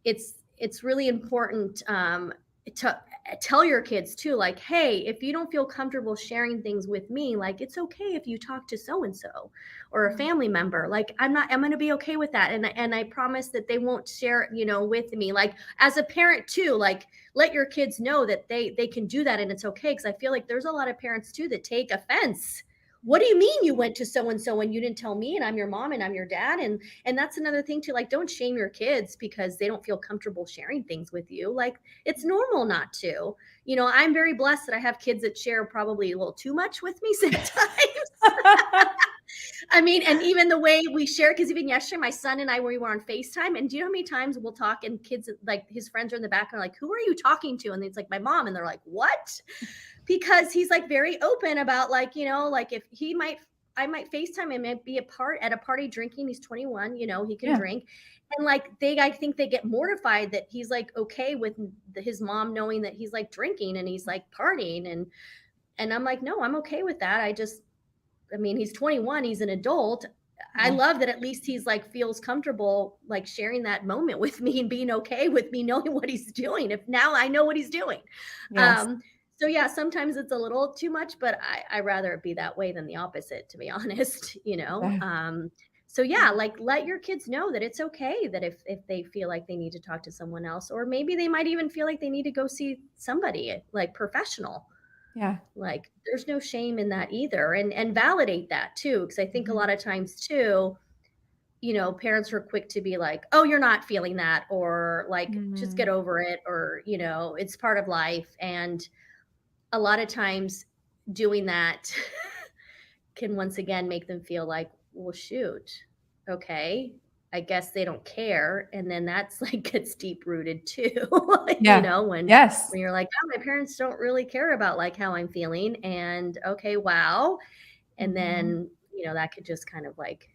it's really important to tell your kids too, like, hey, if you don't feel comfortable sharing things with me, like it's okay if you talk to so and so or a family member. Like I'm going to be okay with that, and I promise that they won't share, with me. Like as a parent too, like let your kids know that they can do that and it's okay. Because I feel like there's a lot of parents too that take offense. What do you mean you went to so and so and you didn't tell me, and I'm your mom and I'm your dad? And that's another thing too. Like don't shame your kids because they don't feel comfortable sharing things with you. Like it's normal not to. I'm very blessed that I have kids that share probably a little too much with me sometimes. I mean, and even the way we share, because even yesterday, my son and I, we were on FaceTime, and do you know how many times we'll talk and kids, like his friends are in the back and are like, who are you talking to? And it's like, my mom. And they're like, what? Because he's like very open about like, like if I might FaceTime him and be at a party drinking. He's 21, he can drink. And like I think they get mortified that he's like okay with his mom knowing that he's like drinking and he's like partying. And I'm like, no, I'm okay with that. I mean, he's 21, he's an adult. I love that at least he's like feels comfortable like sharing that moment with me and being okay with me knowing what he's doing. If now I know what he's doing. Yes. So yeah, sometimes it's a little too much, but I rather it be that way than the opposite, to be honest, So yeah, like let your kids know that it's okay that if they feel like they need to talk to someone else, or maybe they might even feel like they need to go see somebody like professional. Yeah. Like there's no shame in that either. And validate that too. Because I think a lot of times too, parents are quick to be like, oh, you're not feeling that, or like just get over it, or it's part of life. And a lot of times doing that can once again make them feel like, well, shoot, okay, I guess they don't care. And then that's like gets deep rooted too. Yeah. When Yes. you're like, oh, my parents don't really care about like how I'm feeling. And okay, wow. And then, that could just kind of like,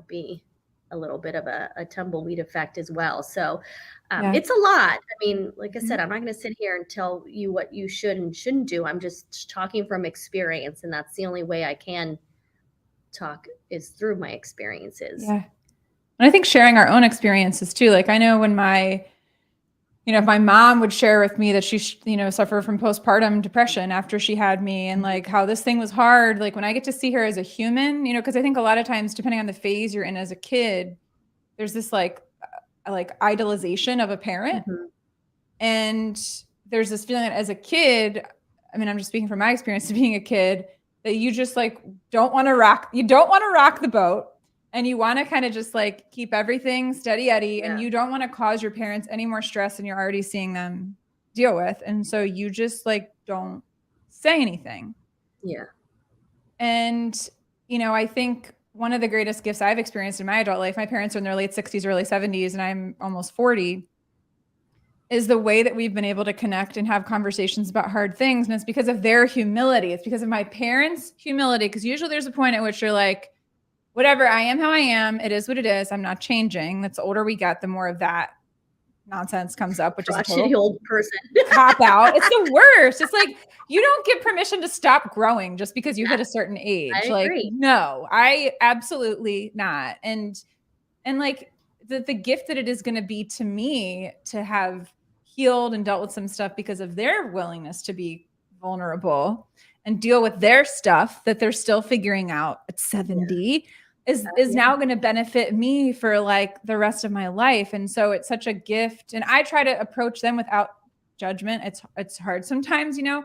be a little bit of a tumbleweed effect as well. So it's a lot. I mean, like I said, I'm not going to sit here and tell you what you should and shouldn't do. I'm just talking from experience. And that's the only way I can talk is through my experiences. Yeah. And I think sharing our own experiences too. Like I know when if my mom would share with me that she, suffered from postpartum depression after she had me and like how this thing was hard. Like when I get to see her as a human, because I think a lot of times, depending on the phase you're in as a kid, there's this like idolization of a parent. And there's this feeling that as a kid, I mean, I'm just speaking from my experience of being a kid, that you just like you don't want to rock the boat. And you want to kind of just like keep everything steady Eddie, and you don't want to cause your parents any more stress than you're already seeing them deal with. And so you just like don't say anything. Yeah. And, I think one of the greatest gifts I've experienced in my adult life, my parents are in their late 60s, early 70s, and I'm almost 40, is the way that we've been able to connect and have conversations about hard things. And it's because of their humility. It's because of my parents' humility. Because usually there's a point at which you're like, whatever, I am how I am. It is what it is. I'm not changing. That's the older we get, the more of that nonsense comes up, which is a total old person. cop out. It's the worst. It's like, you don't get permission to stop growing just because you hit a certain age. I like, agree. no, I absolutely not. And like the gift that it is going to be to me to have healed and dealt with some stuff because of their willingness to be vulnerable and deal with their stuff that they're still figuring out at 70. is Yeah. now going to benefit me for like the rest of my life. And so it's such a gift. And I try to approach them without judgment. It's hard sometimes, Yeah.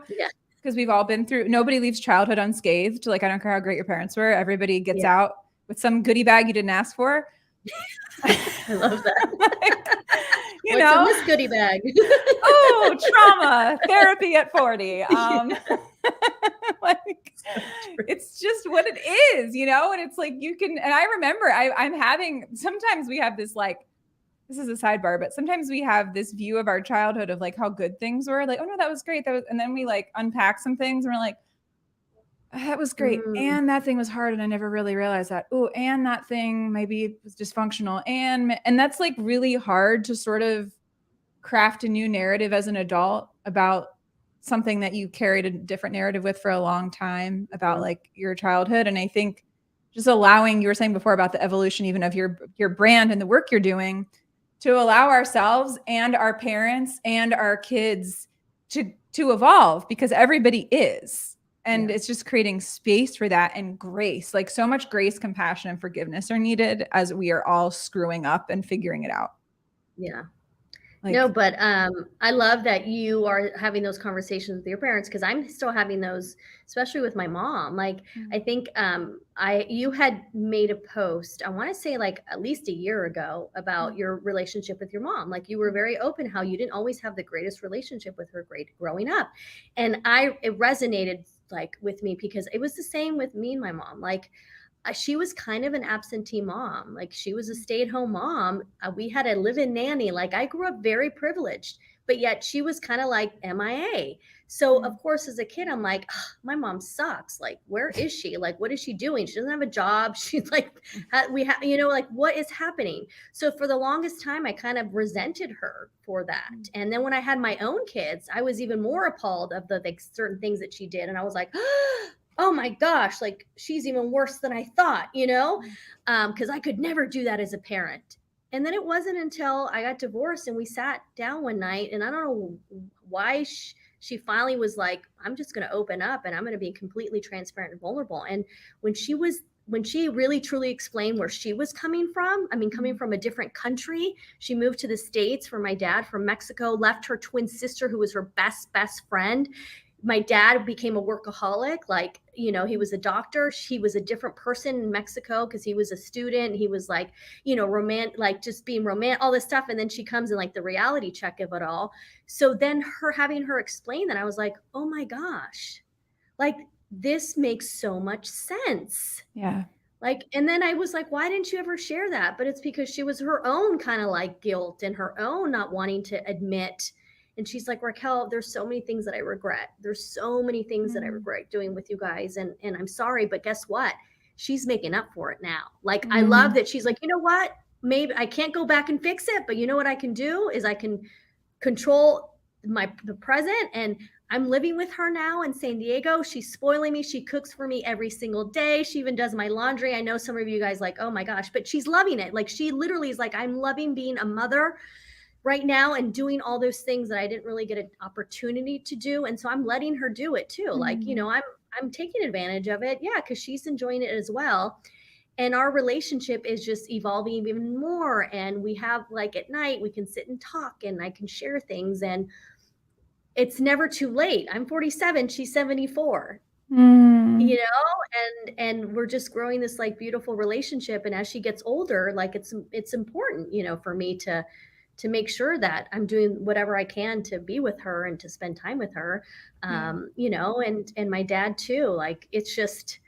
because we've all been through, nobody leaves childhood unscathed. Like, I don't care how great your parents were. Everybody gets Yeah. out with some goodie bag you didn't ask for. I love that. Like, What's in this goodie bag? Oh, trauma therapy at 40. Like, it's just what it is, and it's like and I remember I'm having, sometimes we have this, like, this is a sidebar, but sometimes we have this view of our childhood of like how good things were, like, oh no, that was great. And then we like unpack some things and we're like, that was great. Mm. And that thing was hard. And I never really realized that. Oh, and that thing maybe was dysfunctional. And that's like really hard to sort of craft a new narrative as an adult about something that you carried a different narrative with for a long time about like your childhood. And I think just allowing, you were saying before about the evolution even of your brand and the work you're doing, to allow ourselves and our parents and our kids to evolve, because everybody is. And it's just creating space for that, and grace, like so much grace, compassion, and forgiveness are needed as we are all screwing up and figuring it out. Yeah. Like, No, but I love that you are having those conversations with your parents, because I'm still having those, especially with my mom. Like, I think you had made a post, I want to say like at least a year ago, about your relationship with your mom. Like, you were very open how you didn't always have the greatest relationship with her growing up. And it resonated like with me, because it was the same with me and my mom. Like, she was kind of an absentee mom. Like, she was a stay-at-home mom. We had a live-in nanny. Like, I grew up very privileged, but yet she was kind of like MIA. So of course, as a kid, I'm like, my mom sucks. Like, where is she? Like, what is she doing? She doesn't have a job. She's like, like, what is happening? So for the longest time, I kind of resented her for that. And then when I had my own kids, I was even more appalled of the like certain things that she did. And I was like, oh my gosh, like, she's even worse than I thought, because I could never do that as a parent. And then it wasn't until I got divorced and we sat down one night, and I don't know why she finally was like, I'm just going to open up and I'm going to be completely transparent and vulnerable. And when she really truly explained where she was coming from, I mean, coming from a different country, she moved to the States for my dad from Mexico, left her twin sister, who was her best friend. My dad became a workaholic. Like, he was a doctor. He was a different person in Mexico because he was a student. He was like, romantic, like just being romantic, all this stuff. And then she comes in like the reality check of it all. So then having her explain that, I was like, oh my gosh, like, this makes so much sense. yeah. Like, and then I was like, why didn't you ever share that? But it's because she was her own kind of like guilt and her own not wanting to admit. And she's like, Raquel, there's so many things that I regret. There's so many things that I regret doing with you guys. And I'm sorry, but guess what? She's making up for it now. Like, I love that she's like, you know what? Maybe I can't go back and fix it, but you know what I can do is I can control the present. And I'm living with her now in San Diego. She's spoiling me. She cooks for me every single day. She even does my laundry. I know some of you guys like, oh my gosh, but she's loving it. Like, she literally is like, I'm loving being a mother right now and doing all those things that I didn't really get an opportunity to do. And so I'm letting her do it too. Like, I'm taking advantage of it. Yeah. Cause she's enjoying it as well. And our relationship is just evolving even more. And we have, like, at night we can sit and talk and I can share things, and it's never too late. I'm 47, she's 74. And we're just growing this like beautiful relationship. And as she gets older, like, it's important, for me to make sure that I'm doing whatever I can to be with her and to spend time with her. And my dad too. Like, it's just,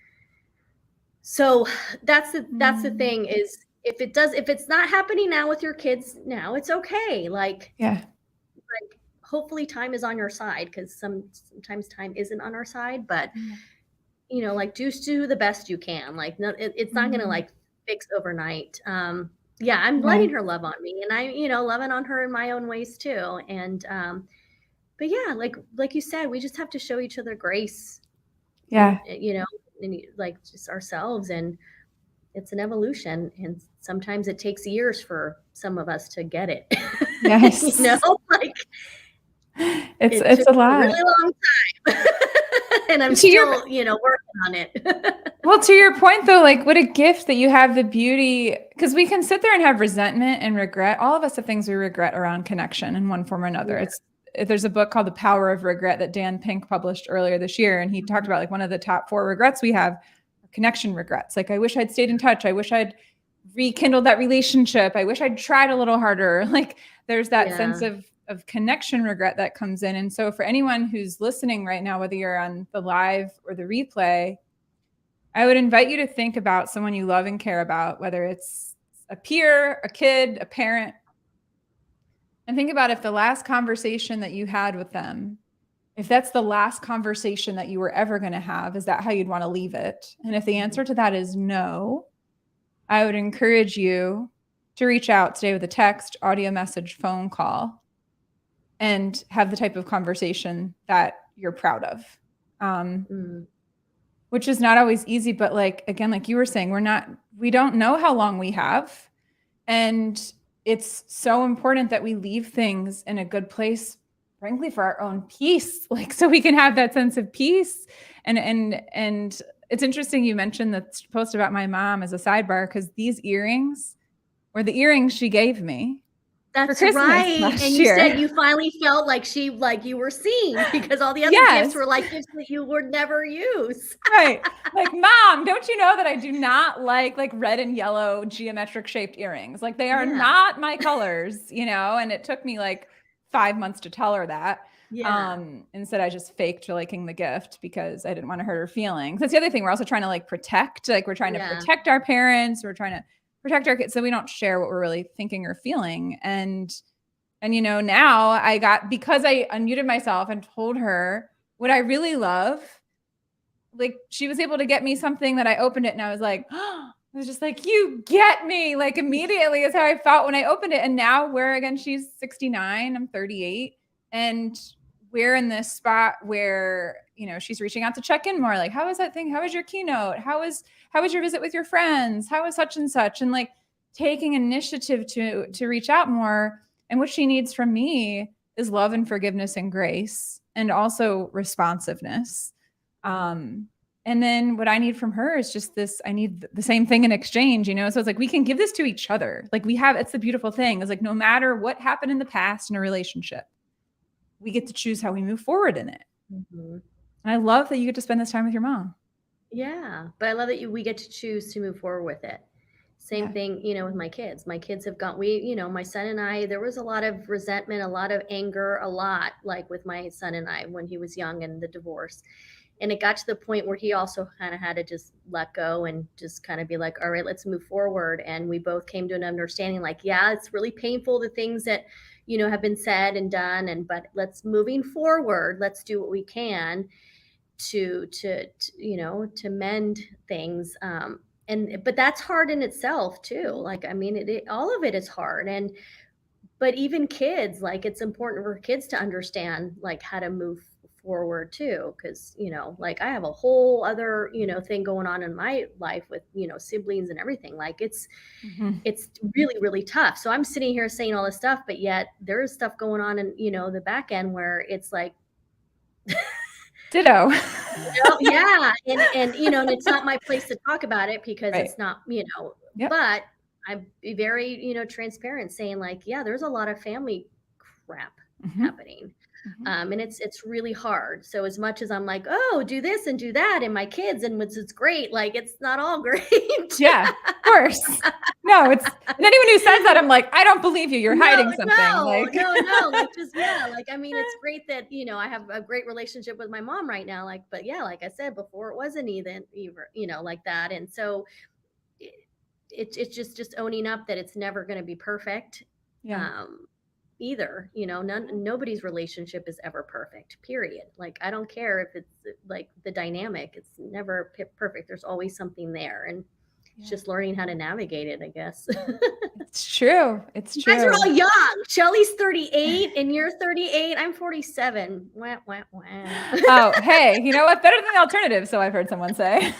so that's the thing is, if it's not happening now with your kids now, it's okay. Like, like, hopefully time is on your side, because sometimes time isn't on our side, but like, just do the best you can. Like, no, it's not going to like fix overnight. Yeah, I'm letting her love on me, and I'm, loving on her in my own ways too. And, but yeah, like you said, we just have to show each other grace. Yeah. And like, just ourselves, and it's an evolution. And sometimes it takes years for some of us to get it. Yes. Like, it's a lot. A really long time. And I'm To your still, working on it. Well, to your point though, like what a gift that you have the beauty, because we can sit there and have resentment and regret. All of us have things we regret around connection in one form or another. Yeah. There's a book called The Power of Regret that Dan Pink published earlier this year, and he talked about like one of the top 4 regrets we have are connection regrets. Like I wish I'd stayed in touch. I wish I'd rekindled that relationship. I wish I'd tried a little harder. Like there's that sense of connection regret that comes in. And so for anyone who's listening right now, whether you're on the live or the replay, I would invite you to think about someone you love and care about, whether it's a peer, a kid, a parent, and think about if the last conversation that you had with them, if that's the last conversation that you were ever going to have, is that how you'd want to leave it? And if the answer to that is no, I would encourage you to reach out today with a text, audio message, phone call, and have the type of conversation that you're proud of. Which is not always easy, but like, again, like you were saying, we don't know how long we have. And it's so important that we leave things in a good place, frankly, for our own peace, like, so we can have that sense of peace. And it's interesting you mentioned the post about my mom as a sidebar, because these earrings were the earrings she gave me. That's right. And you said you finally felt like you were seen, because all the other gifts were like gifts that you would never use. Right. Like, Mom, don't you know that I do not like red and yellow geometric shaped earrings? Like they are not my colors, and it took me like 5 months to tell her that. Yeah. Instead I just faked liking the gift because I didn't want to hurt her feelings. That's the other thing. We're also trying to protect, we're trying to protect our parents. We're trying to protect our kids so we don't share what we're really thinking or feeling. And now because I unmuted myself and told her what I really love, like she was able to get me something that I opened it and I was like, oh, it was just like, you get me, like immediately is how I felt when I opened it. And now she's 69, I'm 38. And we're in this spot where, she's reaching out to check in more. Like, how was that thing? How was your keynote? How was your visit with your friends? How was such and such? And like taking initiative to reach out more. And what she needs from me is love and forgiveness and grace, and also responsiveness. And then what I need from her is just this, I need the same thing in exchange, So it's like, we can give this to each other. Like it's the beautiful thing. It's like, no matter what happened in the past in a relationship, we get to choose how we move forward in it. Mm-hmm. And I love that you get to spend this time with your mom. Yeah. But I love that we get to choose to move forward with it. Same thing, with my kids. My kids have gone, my son and I, there was a lot of resentment, a lot of anger, like with my son and I when he was young and the divorce. And it got to the point where he also kind of had to just let go and just kind of be like, all right, let's move forward. And we both came to an understanding, like, yeah, it's really painful, the things that, have been said and done. But moving forward, let's do what we can to mend things. But that's hard in itself too. Like, I mean, all of it is hard. But even kids, like, it's important for kids to understand like how to move forward too, because like I have a whole other thing going on in my life with siblings and everything. Like it's really, really tough. So I'm sitting here saying all this stuff, but yet there's stuff going on in the back end where it's like ditto. Yeah. And and it's not my place to talk about it because it's not, but I'd be very transparent, saying like, yeah, there's a lot of family crap happening. And it's really hard. So as much as I'm like, oh, do this and do that, and my kids, and it's great, like it's not all great. Yeah, of course. No, and anyone who says that, I'm like, I don't believe you. You're hiding something. No, like just like, I mean, it's great that I have a great relationship with my mom right now. Like, but yeah, like I said before, it wasn't even like that. And so it's just owning up that it's never going to be perfect. Yeah. Either nobody's relationship is ever perfect, period. Like I don't care if it's like the dynamic, it's never perfect. There's always something there, and it's just learning how to navigate it, I guess. It's true. You guys are all young. Shelly's 38 and you're 38. I'm 47. Wah, wah, wah. Oh, hey, you know what? Better than the alternative, so I've heard someone say.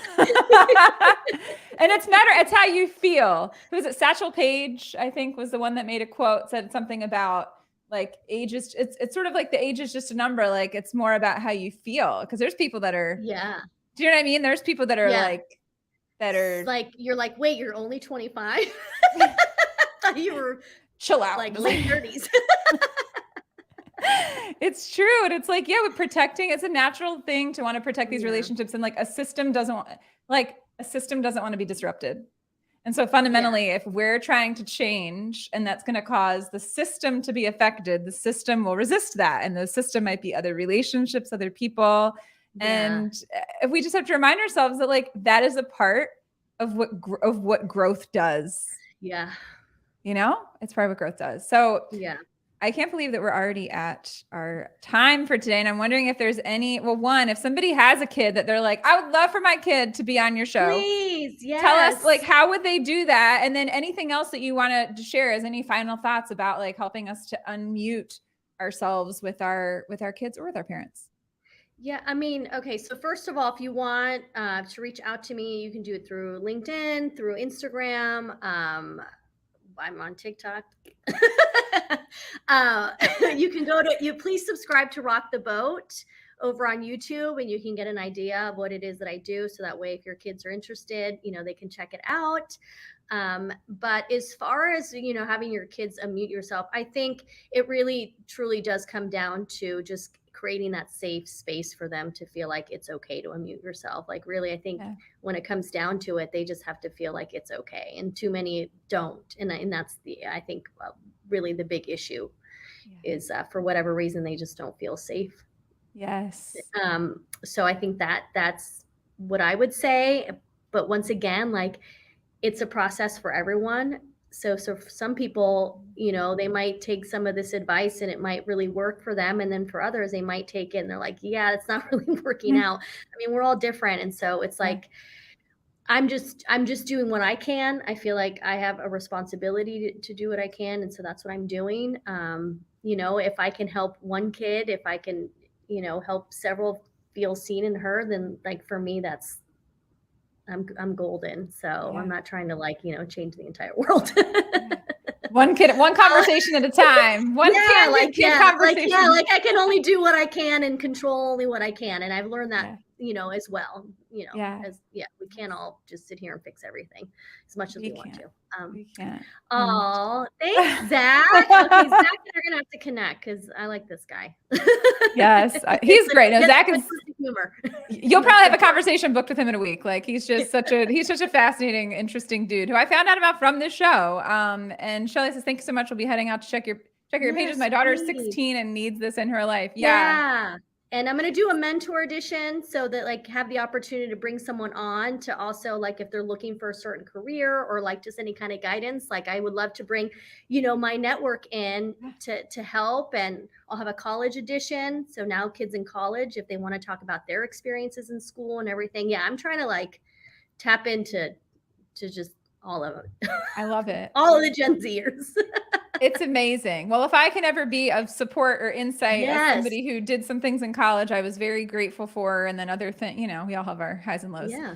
And it's how you feel. Who was it? Satchel Paige, I think, was the one that made a quote, said something about like age is, it's sort of like the age is just a number. Like it's more about how you feel. Cause there's people that are, Yeah. do you know what I mean? There's people that are Yeah. like, that are Like, you're like, wait, you're only 25? Thought you were chill out. like late 30s. It's true. And it's like, yeah, with protecting, it's a natural thing to want to protect these Yeah. relationships. And like a system doesn't want to be disrupted. And so fundamentally, if we're trying to change and that's going to cause the system to be affected, the system will resist that. And the system might be other relationships, other people. Yeah. And if we just have to remind ourselves that like that is a part of what growth does. Yeah. You know, it's part of what growth does. So Yeah. I can't believe that we're already at our time for today. And I'm wondering if there's any, well, one, if somebody has a kid that they're like, I would love for my kid to be on your show. Please, yes. Tell us, like, how would they do that? And then anything else that you want to share as any final thoughts about like helping us to unmute ourselves with our kids or with our parents? Yeah, I mean, okay, so first of all, if you want to reach out to me, you can do it through LinkedIn, through Instagram. I'm on TikTok. You can please subscribe to Rock the Boat over on YouTube, and you can get an idea of what it is that I do. So that way, if your kids are interested, they can check it out. But as far as, having your kids unmute yourself, I think it really truly does come down to just creating that safe space for them to feel like it's okay to unmute yourself. Like really, I think when it comes down to it, they just have to feel like it's okay. And too many don't. And that's I think really the big issue is for whatever reason, they just don't feel safe. Yes. So I think that's what I would say. But once again, like it's a process for everyone. So for some people, they might take some of this advice and it might really work for them. And then for others, they might take it and they're like, yeah, it's not really working out. I mean, we're all different. And so it's like, I'm just doing what I can. I feel like I have a responsibility to do what I can. And so that's what I'm doing. If I can help one kid, if I can, help several feel seen and heard, then like for me, I'm golden. So I'm not trying to change the entire world. One conversation at a time. Conversation. Like I can only do what I can and control only what I can. And I've learned that, as well, we can't all just sit here and fix everything as much as we want to. We can't. Oh, thanks, Zach. Okay, Zach, you're gonna have to connect because I like this guy. Yes, he's great. No, Zach is humor. You'll probably have a conversation booked with him in a week. Like he's just such a fascinating, interesting dude who I found out about from this show. And Shelly says, "Thank you so much. We'll be heading out to check your pages. My daughter's 16 and needs this in her life." Yeah. And I'm going to do a mentor edition so that like have the opportunity to bring someone on to also like if they're looking for a certain career or like just any kind of guidance, like I would love to bring, my network in to help. And I'll have a college edition. So now kids in college, if they want to talk about their experiences in school and everything. Yeah, I'm trying to like tap into just all of it. I love it. All of the Gen Zers. It's amazing. Well, if I can ever be of support or insight as somebody who did some things in college, I was very grateful for. And then other things, we all have our highs and lows. Yeah.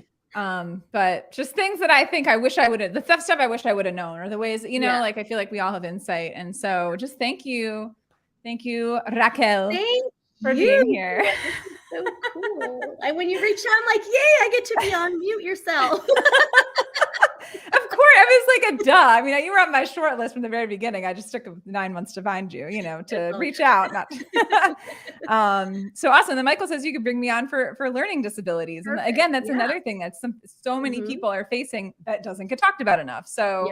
But just things that I think I wish I would have, the stuff I wish I would have known, or the ways, like I feel like we all have insight. And so just thank you. Thank you, Raquel, for being here. So cool. And when you reach out, I'm like, yay, I get to be on mute yourself. Of course, I was like a duh. I mean, you were on my short list from the very beginning. I just took 9 months to find you, to reach out. So awesome. Then Michael says you could bring me on for learning disabilities. Perfect. And again, that's another thing that so many people are facing that doesn't get talked about enough. So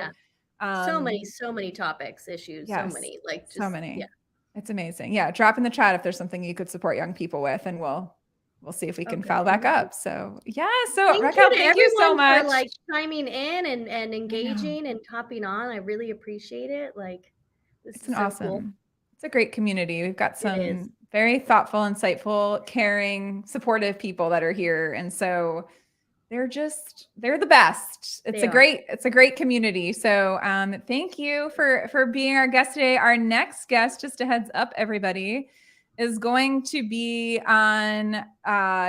so many topics, issues, so many. Yeah. It's amazing. Yeah. Drop in the chat if there's something you could support young people with, and we'll see if we can follow back up. So So Raquel, thank you so much for like chiming in and engaging and hopping on. I really appreciate it. Like it's awesome. Cool. It's a great community. We've got some very thoughtful, insightful, caring, supportive people that are here. And so they're the best. It's a great community. So thank you for being our guest today. Our next guest, just a heads up, everybody, is going to be on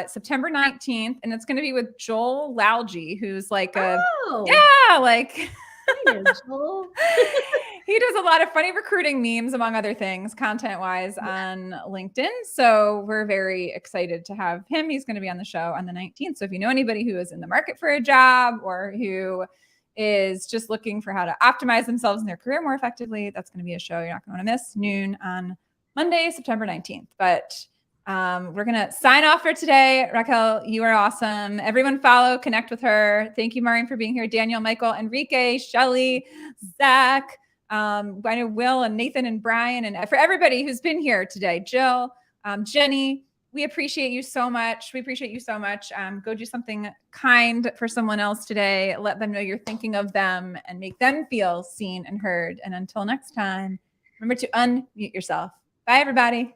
September 19th, and it's going to be with Joel Lalji, who's like He does a lot of funny recruiting memes, among other things, content-wise on LinkedIn. So we're very excited to have him. He's going to be on the show on the 19th. So if you know anybody who is in the market for a job or who is just looking for how to optimize themselves in their career more effectively, that's going to be a show you're not going to want to miss, noon on Monday, September 19th. But we're going to sign off for today. Raquel, you are awesome. Everyone follow, connect with her. Thank you, Maureen, for being here. Daniel, Michael, Enrique, Shelly, Zach. I know Will and Nathan and Brian, and for everybody who's been here today, Jill, Jenny, we appreciate you so much. We appreciate you so much. Go do something kind for someone else today. Let them know you're thinking of them and make them feel seen and heard. And until next time, remember to unmute yourself. Bye, everybody.